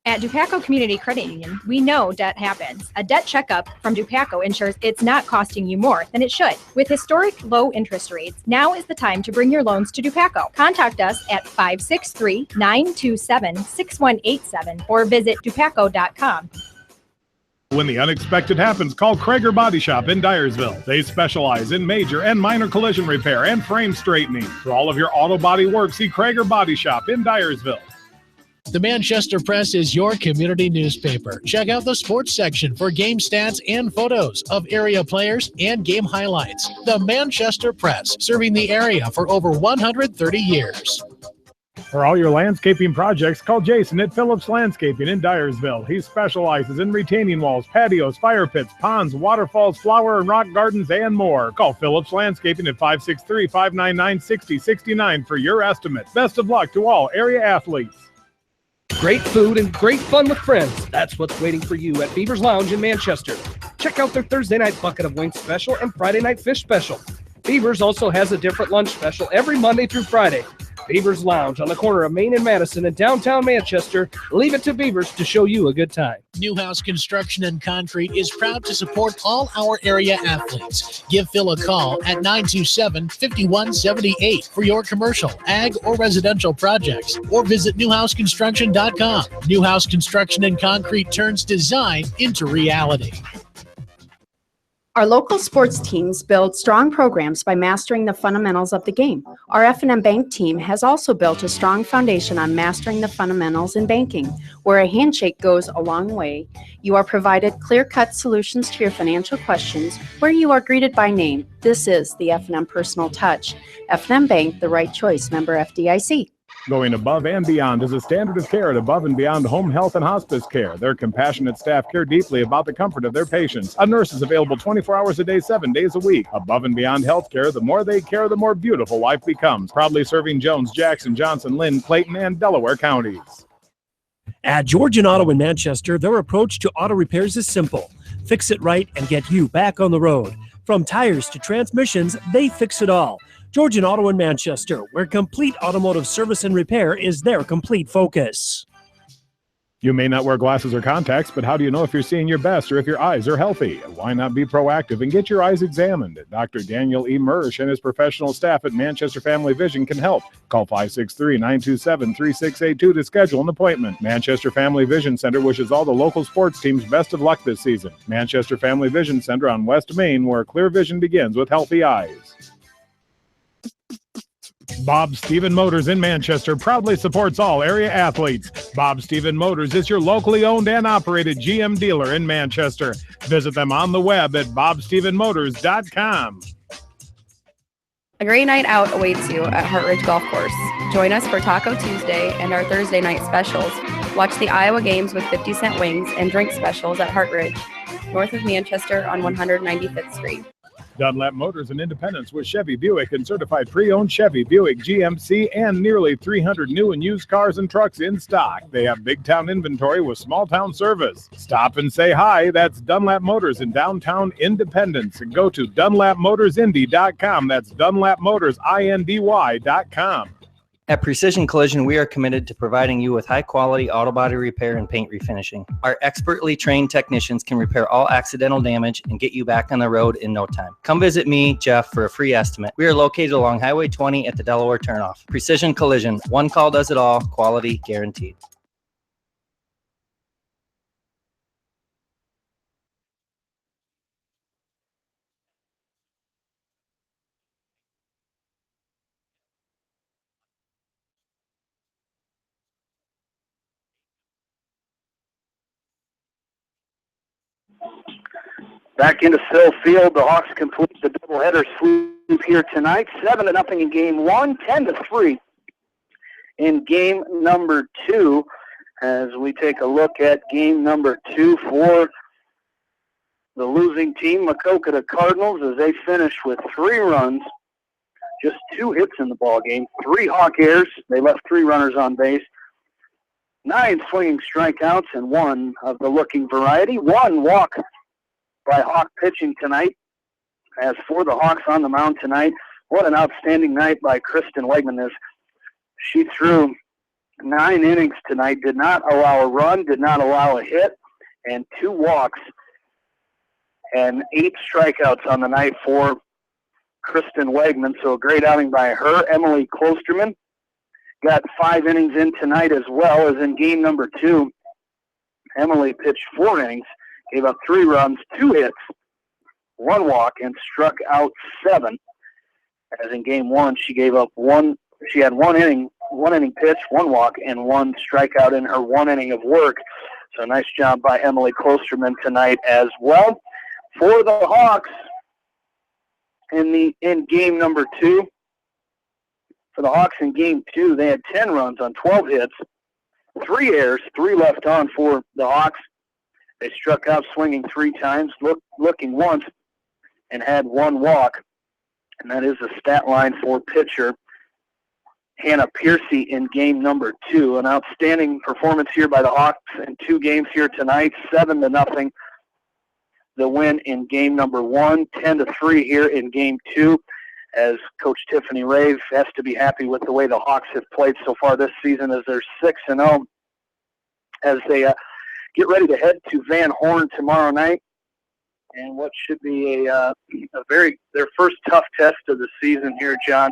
D: At Dupaco Community Credit Union, we know debt happens. A debt checkup from Dupaco ensures it's not costing you more than it should. With historic low interest rates, now is the time to bring your loans to Dupaco. Contact us at 563-927-6187 or visit dupaco.com.
E: When the unexpected happens, call Krager Body Shop in Dyersville. They specialize in major and minor collision repair and frame straightening. For all of your auto body work, see Krager Body Shop in Dyersville.
F: The Manchester Press is your community newspaper. Check out the sports section for game stats and photos of area players and game highlights. The Manchester Press, serving the area for over 130 years.
E: For all your landscaping projects, call Jason at Phillips Landscaping in Dyersville. He specializes in retaining walls, patios, fire pits, ponds, waterfalls, flower and rock gardens, and more. Call Phillips Landscaping at 563-599-6069 for your estimate. Best of luck to all area athletes.
G: Great food and great fun with friends. That's what's waiting for you at Beaver's Lounge in Manchester. Check out their Thursday night bucket of wings special and Friday night fish special. Beaver's also has a different lunch special every Monday through Friday. Beaver's Lounge on the corner of Main and Madison in downtown Manchester. Leave it to Beaver's to show you a good time.
F: Newhouse Construction and Concrete is proud to support all our area athletes. Give Phil a call at 927-5178 for your commercial, ag, or residential projects, or visit newhouseconstruction.com. Newhouse Construction and Concrete turns design into reality.
H: Our local sports teams build strong programs by mastering the fundamentals of the game. Our F&M Bank team has also built a strong foundation on mastering the fundamentals in banking, where a handshake goes a long way. You are provided clear-cut solutions to your financial questions, where you are greeted by name. This is the F&M Personal Touch. F&M Bank, the right choice, member FDIC.
E: Going above and beyond is a standard of care at Above and Beyond Home Health and Hospice Care. Their compassionate staff care deeply about the comfort of their patients. A nurse is available 24 hours a day, 7 days a week. Above and Beyond Healthcare, the more they care, the more beautiful life becomes. Proudly serving Jones, Jackson, Johnson, Lynn, Clayton, and Delaware counties.
I: At Georgian Auto in Manchester, their approach to auto repairs is simple. Fix it right and get you back on the road. From tires to transmissions, they fix it all. Georgian Auto in Manchester, where complete automotive service and repair is their complete focus.
E: You may not wear glasses or contacts, but how do you know if you're seeing your best or if your eyes are healthy? Why not be proactive and get your eyes examined? Dr. Daniel E. Mersch and his professional staff at Manchester Family Vision can help. Call 563-927-3682 to schedule an appointment. Manchester Family Vision Center wishes all the local sports teams best of luck this season. Manchester Family Vision Center on West Main, where clear vision begins with healthy eyes. Bob Stephen Motors in Manchester proudly supports all area athletes. Bob Stephen Motors is your locally owned and operated GM dealer in Manchester. Visit them on the web at bobstephenmotors.com.
J: A great night out awaits you at Hartridge Golf Course. Join us for Taco Tuesday and our Thursday night specials. Watch the Iowa games with 50-cent wings and drink specials at Hartridge, north of Manchester on 195th Street.
E: Dunlap Motors in Independence with Chevy Buick and certified pre-owned Chevy, Buick, GMC, and nearly 300 new and used cars and trucks in stock. They have big town inventory with small town service. Stop and say hi. That's Dunlap Motors in downtown Independence. And go to DunlapMotorsIndy.com. That's DunlapMotorsIndy.com.
K: At Precision Collision, we are committed to providing you with high-quality auto body repair and paint refinishing. Our expertly trained technicians can repair all accidental damage and get you back on the road in no time. Come visit me, Jeff, for a free estimate. We are located along Highway 20 at the Delaware turnoff. Precision Collision, one call does it all, quality guaranteed.
A: Back into Sill Field, the Hawks complete the doubleheader sweep here tonight. 7-0 in game one, 10-3 in game number two. As we take a look at game number two for the losing team, Maquoketa Cardinals, as they finish with 3 runs, just 2 hits in the ball game, 3 Hawk errors. They left 3 runners on base, 9 swinging strikeouts, and 1 of the looking variety. 1 walk by Hawk pitching tonight. As for the Hawks on the mound tonight, what an outstanding night by Kristen Wegman. She threw 9 innings tonight, did not allow a run, did not allow a hit, and 2 walks, and 8 strikeouts on the night for Kristen Wegman. So a great outing by her. Emily Klosterman got 5 innings in tonight, as well as in game number 2. Emily pitched 4 innings, gave up 3 runs, 2 hits, 1 walk, and struck out 7. As in game 1, she gave up 1. She had 1 inning pitch, 1 walk, and 1 strikeout in her 1 inning of work. So nice job by Emily Klosterman tonight as well. For the Hawks in game number 2. For the Hawks in game 2, they had 10 runs on 12 hits, 3 errors, 3 left on for the Hawks. They struck out swinging 3 times, looking once, and had 1 walk. And that is the stat line for pitcher Hannah Piercy in game number 2. An outstanding performance here by the Hawks in 2 games here tonight. 7-0 the win in game number 1. 10-3 here in game 2. As Coach Tiffany Rave has to be happy with the way the Hawks have played so far this season, as they're 6-0 as they get ready to head to Van Horn tomorrow night, and what should be their first tough test of the season here, John.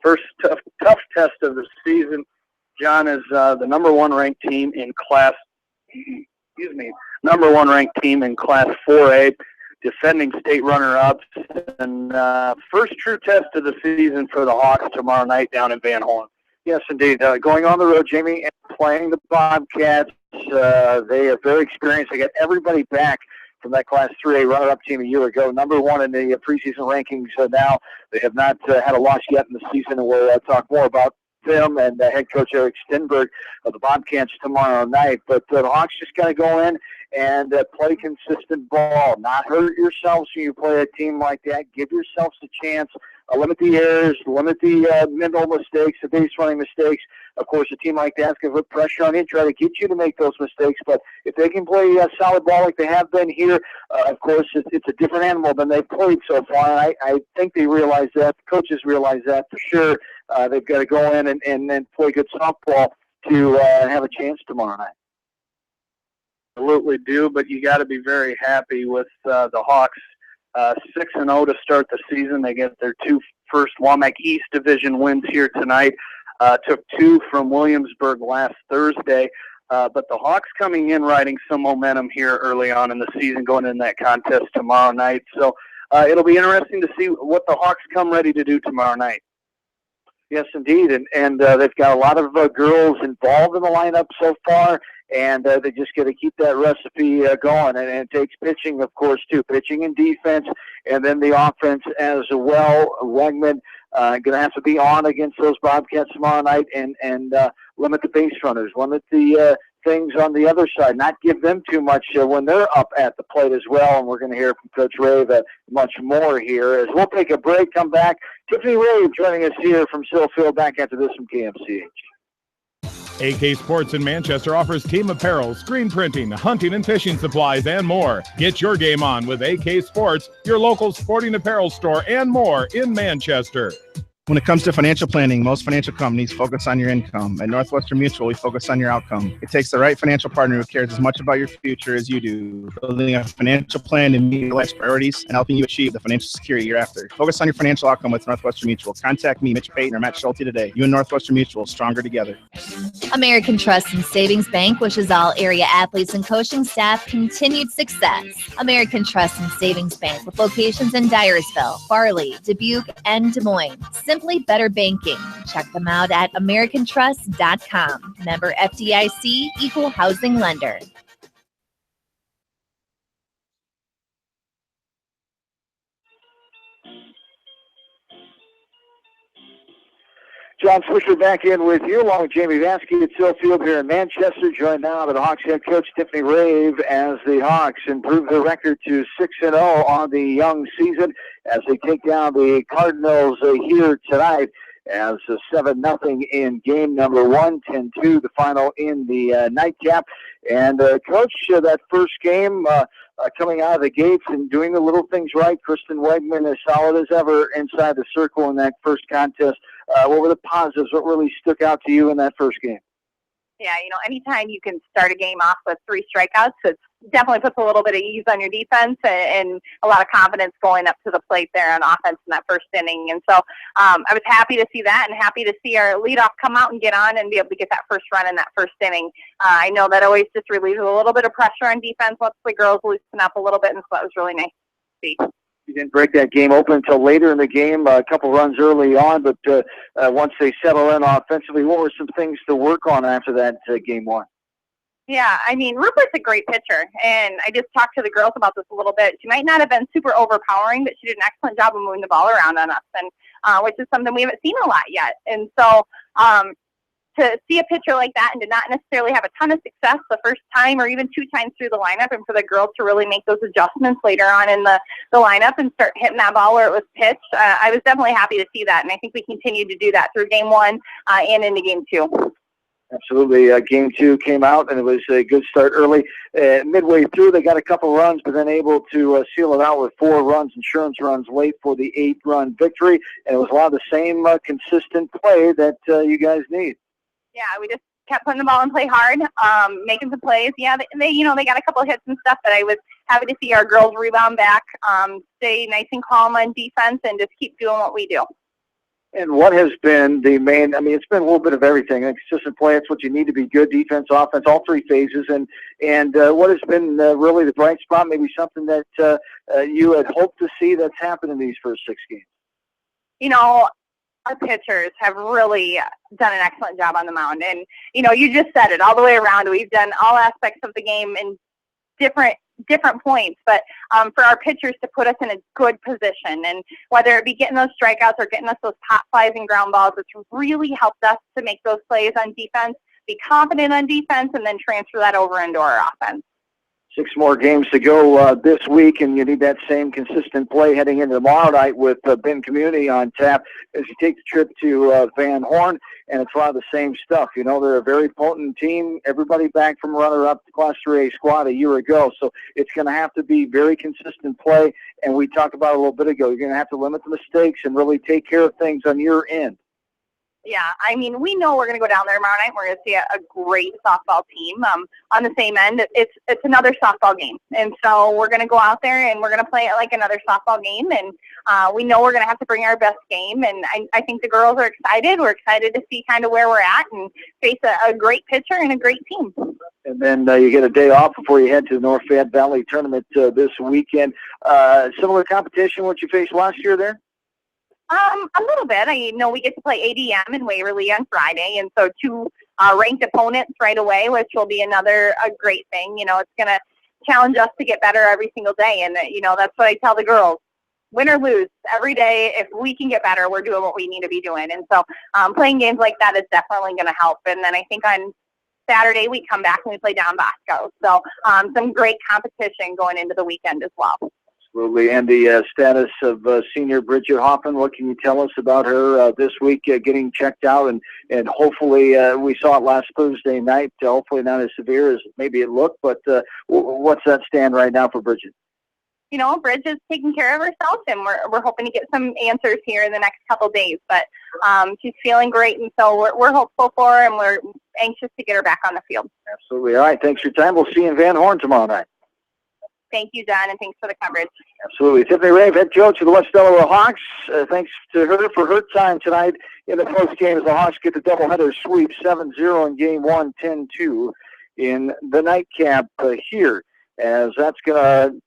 A: First tough test of the season, John, is the number 1 ranked team in class. Number 1 ranked team in Class 4A, defending state runner-ups, and first true test of the season for the Hawks tomorrow night down in Van Horn. Yes, indeed. Going on the road, Jamie, and playing the Bobcats. They are very experienced. They got everybody back from that Class 3A runner-up team a year ago. Number 1 in the preseason rankings now. They have not had a loss yet in the season, and we'll talk more about them and head coach Eric Stenberg of the Bobcats tomorrow night. But the Hawks just got to go in and play consistent ball. Not hurt yourselves when you play a team like that. Give yourselves a chance. Limit the errors, limit the mental mistakes, the base running mistakes. Of course, a team like that's going to put pressure on you, try to get you to make those mistakes. But if they can play solid ball like they have been here, of course, it's a different animal than they've played so far. And I think they realize that. The coaches realize that for sure. They've got to go in and play good softball to have a chance tomorrow night.
B: Absolutely do, but you got to be very happy with the Hawks. 6-0 to start the season. They get their two first WAMAC East Division wins here tonight. Took 2 from Williamsburg last Thursday. But the Hawks coming in riding some momentum here early on in the season, going in that contest tomorrow night. So it'll be interesting to see what the Hawks come ready to do tomorrow night.
A: Yes, indeed, and they've got a lot of girls involved in the lineup so far, and they just got to keep that recipe going. And it takes pitching, of course, too, pitching and defense, and then the offense as well. Wegman going to have to be on against those Bobcats tomorrow night, and limit the base runners, limit the things on the other side, not give them too much when they're up at the plate as well. And we're going to hear from Coach Rave much more here as we'll take a break, come back. Tiffany Rave joining us here from Silfield, back after this from KMCH.
E: AK Sports in Manchester offers team apparel, screen printing, hunting and fishing supplies, and more. Get your game on with AK Sports, your local sporting apparel store, and more in Manchester.
L: When it comes to financial planning, most financial companies focus on your income. At Northwestern Mutual, we focus on your outcome. It takes the right financial partner who cares as much about your future as you do, building a financial plan to meet your life's priorities and helping you achieve the financial security you're after. Focus on your financial outcome with Northwestern Mutual. Contact me, Mitch Payton, or Matt Schulte today. You and Northwestern Mutual, stronger together.
M: American Trust and Savings Bank wishes all area athletes and coaching staff continued success. American Trust and Savings Bank with locations in Dyersville, Farley, Dubuque, and Des Moines. Simply better banking. Check them out at AmericanTrust.com. Member FDIC, Equal Housing Lender.
A: John Swisher back in with you, along with Jamie Vansky at Silfield here in Manchester, joined now by the Hawks head coach Tiffany Rave as the Hawks improve their record to 6-0 on the young season as they take down the Cardinals here tonight as 7-0 in game number 1, 10-2, the final in the nightcap. And Coach, that first game coming out of the gates and doing the little things right, Kristen Wegman as solid as ever inside the circle in that first contest. What were the positives? What really stuck out to you in that first game?
U: Yeah, anytime you can start a game off with 3 strikeouts, it definitely puts a little bit of ease on your defense and a lot of confidence going up to the plate there on offense in that first inning. And so I was happy to see that and happy to see our leadoff come out and get on and be able to get that first run in that first inning. I know that always just relieves a little bit of pressure on defense, lets the girls loosen up a little bit, and so that was really nice to see.
A: You didn't break that game open until later in the game, a couple runs early on, but once they settle in offensively, what were some things to work on after that game 1?
U: Yeah, Rupert's a great pitcher, and I just talked to the girls about this a little bit. She might not have been super overpowering, but she did an excellent job of moving the ball around on us, and which is something we haven't seen a lot yet. And so to see a pitcher like that and to not necessarily have a ton of success the first time or even 2 times through the lineup, and for the girls to really make those adjustments later on in the lineup and start hitting that ball where it was pitched, I was definitely happy to see that, and I think we continued to do that through game 1 and into game 2.
A: Absolutely. Game 2 came out, and it was a good start early. Midway through, they got a couple runs, but then able to seal it out with 4 runs, insurance runs late for the 8-run victory. And it was a lot of the same consistent play that you guys need.
U: Yeah, we just kept putting the ball in play hard, making some plays. Yeah, they got a couple of hits and stuff, but I was happy to see our girls rebound back, stay nice and calm on defense, and just keep doing what we do.
A: And what has been the main, it's been a little bit of everything. Consistent play, that's what you need to be good. Defense, offense, all 3 phases. And what has been really the bright spot, maybe something that you had hoped to see that's happened in these first 6 games?
U: Our pitchers have really done an excellent job on the mound. And, you just said it all the way around. We've done all aspects of the game in different points, but for our pitchers to put us in a good position, and whether it be getting those strikeouts or getting us those pop flies and ground balls, it's really helped us to make those plays on defense, be confident on defense, and then transfer that over into our offense.
A: 6 more games to go this week, and you need that same consistent play heading into tomorrow night with Ben Community on tap as you take the trip to Van Horn, and it's a lot of the same stuff. They're a very potent team, everybody back from runner-up Class 3A squad a year ago, so it's going to have to be very consistent play, and we talked about it a little bit ago. You're going to have to limit the mistakes and really take care of things on your end.
U: Yeah, I mean, we know we're going to go down there tomorrow night. We're going to see a great softball team. On the same end, it's another softball game, and so we're going to go out there and we're going to play it like another softball game. And we know we're going to have to bring our best game. And I think the girls are excited. We're excited to see kind of where we're at and face a great pitcher and a great team.
Q: And then you get a day off before you head to the North Fayette Valley Tournament this weekend. Similar competition what you faced last year there?
U: A little bit. I know we get to play ADM in Waverly on Friday, and so two ranked opponents right away, which will be a great thing. You know, it's going to challenge us to get better every single day, and you know that's what I tell the girls. Win or lose, every day, if we can get better, we're doing what we need to be doing. And so playing games like that is definitely going to help. And then I think on Saturday we come back and we play Don Bosco. So some great competition going into the weekend as well.
Q: Absolutely. And the status of senior Bridget Hoffman, what can you tell us about her this week getting checked out? And hopefully, we saw it last Thursday night, hopefully not as severe as maybe it looked, but what's that stand right now for Bridget?
U: You know, Bridge is taking care of herself, and we're hoping to get some answers here in the next couple days. But she's feeling great, and so we're hopeful for her, and we're anxious to get her back on the field.
Q: Absolutely. All right. Thanks for your time. We'll see you in Van Horn tomorrow night.
U: Thank you, Don, and thanks for the coverage.
Q: Absolutely. Tiffany Rave, head coach of the West Delaware Hawks. Thanks to her for her time tonight in the post game as the Hawks get the doubleheader sweep 7-0 in game one, 10-2 in the nightcap here. As that's going to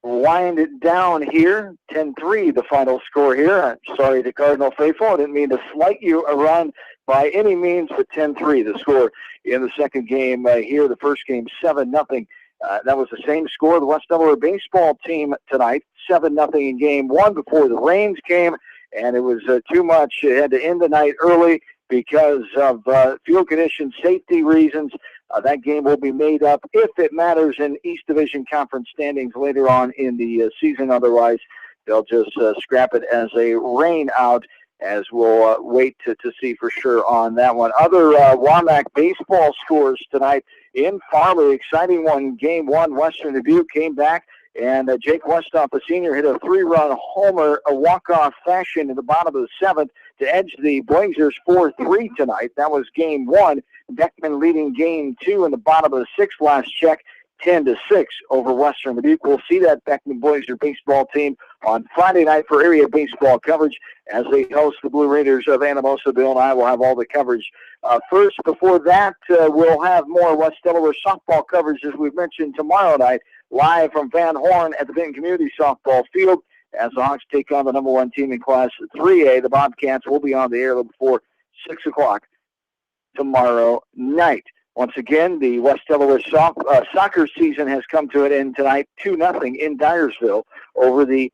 Q: wind it down here, 10-3 the final score here. I'm sorry to Cardinal Faithful. I didn't mean to slight you around by any means, but 10-3 the score in the second game here. The first game 7-0. That was the same score. The West Delaware baseball team tonight, 7-0 in game one before the rains came, and it was too much. It had to end the night early because of field condition safety reasons. That game will be made up if it matters in East Division Conference standings later on in the season. Otherwise, they'll just scrap it as a rain out, as we'll wait to see for sure on that one. Other WAMAC baseball scores tonight in Farley. Exciting one. Game one, Western Dubuque came back, and Jake Westhoff, a senior, hit a 3-run homer, a walk-off fashion in the bottom of the seventh to edge the Blazers 4-3 tonight. That was game one. Beckman leading game two in the bottom of the sixth last check, 10-6 over Western Dubuque. We'll see that Beckman Blazer baseball team on Friday night for area baseball coverage as they host the Blue Raiders of Anamosa. Bill and I will have all the coverage. First, before that, we'll have more West Delaware softball coverage, as we've mentioned, tomorrow night, live from Van Horn at the Benton Community Softball Field as the Hawks take on the number one team in Class 3A. The Bobcats will be on the air a little before 6 o'clock tomorrow night. Once again, the West Delaware soccer season has come to an end tonight, 2-0 in Dyersville over the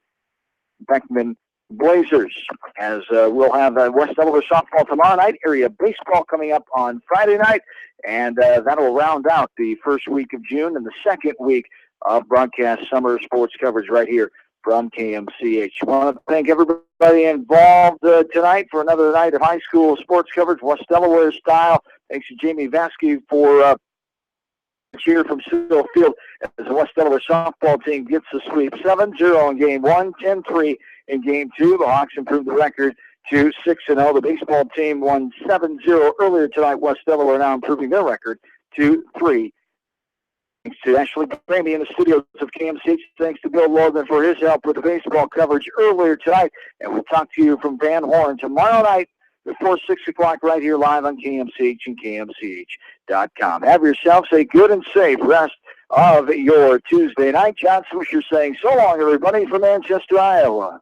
Q: Beckman Blazers. As we'll have West Delaware softball tomorrow night, area baseball coming up on Friday night, and that'll round out the first week of June and the second week of broadcast summer sports coverage right here from KMCH. I want to thank everybody involved tonight for another night of high school sports coverage, West Delaware style. Thanks to Jamie Vasky for cheer from Sill Field as the West Delaware softball team gets the sweep. 7-0 in game one, 10-3 in game two. The Hawks improved the record to 6-0. The baseball team won 7-0 earlier tonight. West Delaware now improving their record to 3. Thanks to Ashley Grammy in the studios of KMCH. Thanks to Bill Logan for his help with the baseball coverage earlier tonight. And we'll talk to you from Van Horn tomorrow night before 6 o'clock right here live on KMCH and KMCH.com. Have yourselves a good and safe rest of your Tuesday night. John Swisher saying so long, everybody, from Manchester, Iowa.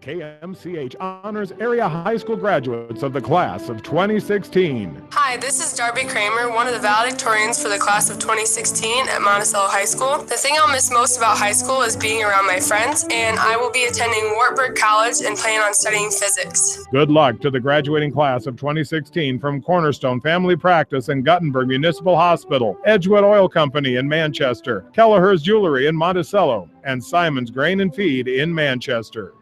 E: KMCH honors area high school graduates of the class of 2016.
N: Hi, this is Darby Kramer, one of the valedictorians for the class of 2016 at Monticello High School. The thing I'll miss most about high school is being around my friends, and I will be attending Wartburg College and plan on studying physics.
E: Good luck to the graduating class of 2016 from Cornerstone Family Practice in Guttenberg Municipal Hospital, Edgewood Oil Company in Manchester, Kelleher's Jewelry in Monticello, and Simon's Grain and Feed in Manchester.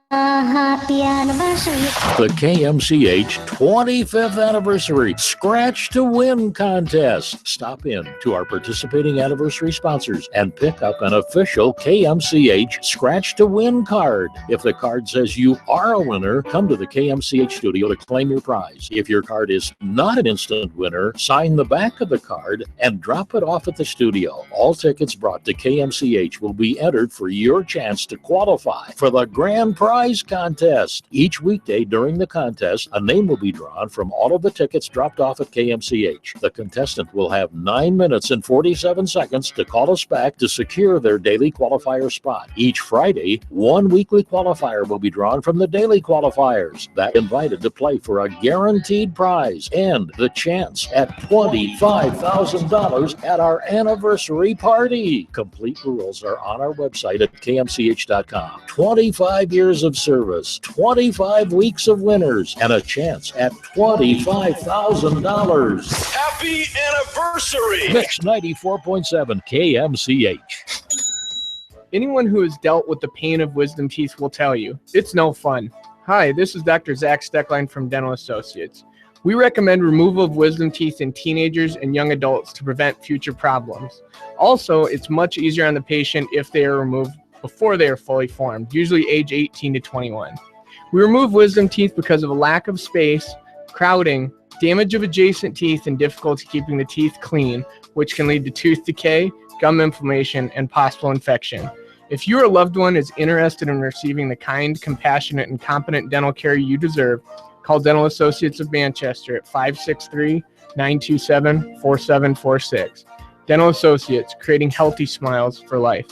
V: Happy anniversary.
W: The KMCH 25th Anniversary Scratch to Win Contest. Stop in to our participating anniversary sponsors and pick up an official KMCH Scratch to Win card. If the card says you are a winner, come to the KMCH studio to claim your prize. If your card is not an instant winner, sign the back of the card and drop it off at the studio. All tickets brought to KMCH will be entered for your chance to qualify for the grand prize contest. Each weekday during the contest, a name will be drawn from all of the tickets dropped off at KMCH. The contestant will have 9 minutes and 47 seconds to call us back to secure their daily qualifier spot. Each Friday, one weekly qualifier will be drawn from the daily qualifiers. That invited to play for a guaranteed prize and the chance at $25,000 at our anniversary party. Complete rules are on our website at kmch.com. 25 years of service, 25 weeks of winners, and a chance at $25,000.
V: Happy anniversary.
W: Mix 94.7 KMCH.
X: Anyone who has dealt with the pain of wisdom teeth will tell you, it's no fun. Hi, this is Dr. Zach Steckline from Dental Associates. We recommend removal of wisdom teeth in teenagers and young adults to prevent future problems. Also, it's much easier on the patient if they are removed before they are fully formed, usually age 18 to 21. We remove wisdom teeth because of a lack of space, crowding, damage of adjacent teeth, and difficulty keeping the teeth clean, which can lead to tooth decay, gum inflammation, and possible infection. If your loved one is interested in receiving the kind, compassionate, and competent dental care you deserve, call Dental Associates of Manchester at 563-927-4746. Dental Associates, creating healthy smiles for life.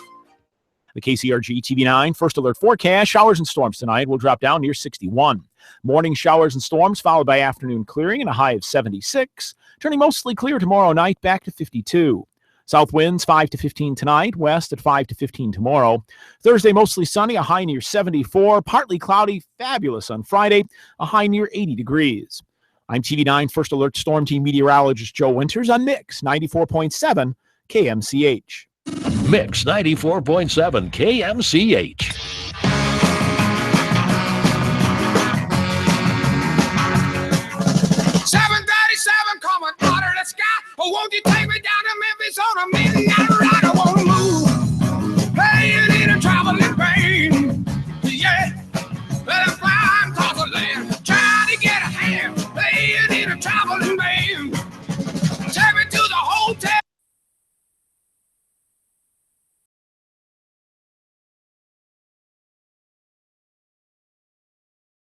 Y: The KCRG TV9 First Alert forecast, showers and storms tonight will drop down near 61. Morning showers and storms followed by afternoon clearing and a high of 76. Turning mostly clear tomorrow night, back to 52. South winds 5 to 15 tonight, west at 5 to 15 tomorrow. Thursday mostly sunny, a high near 74. Partly cloudy, fabulous on Friday, a high near 80 degrees. I'm TV9 First Alert Storm Team meteorologist Joe Winters on Mix 94.7 KMCH.
W: Mix 94.7 KMCH.
V: 737 coming out of the sky. Oh, won't you take me down to Memphis on a midnight ride? I want to move. Hey, you need a traveling pain. Yeah, let it fly across the land. Try to get a hand. Hey, you need a traveling pain.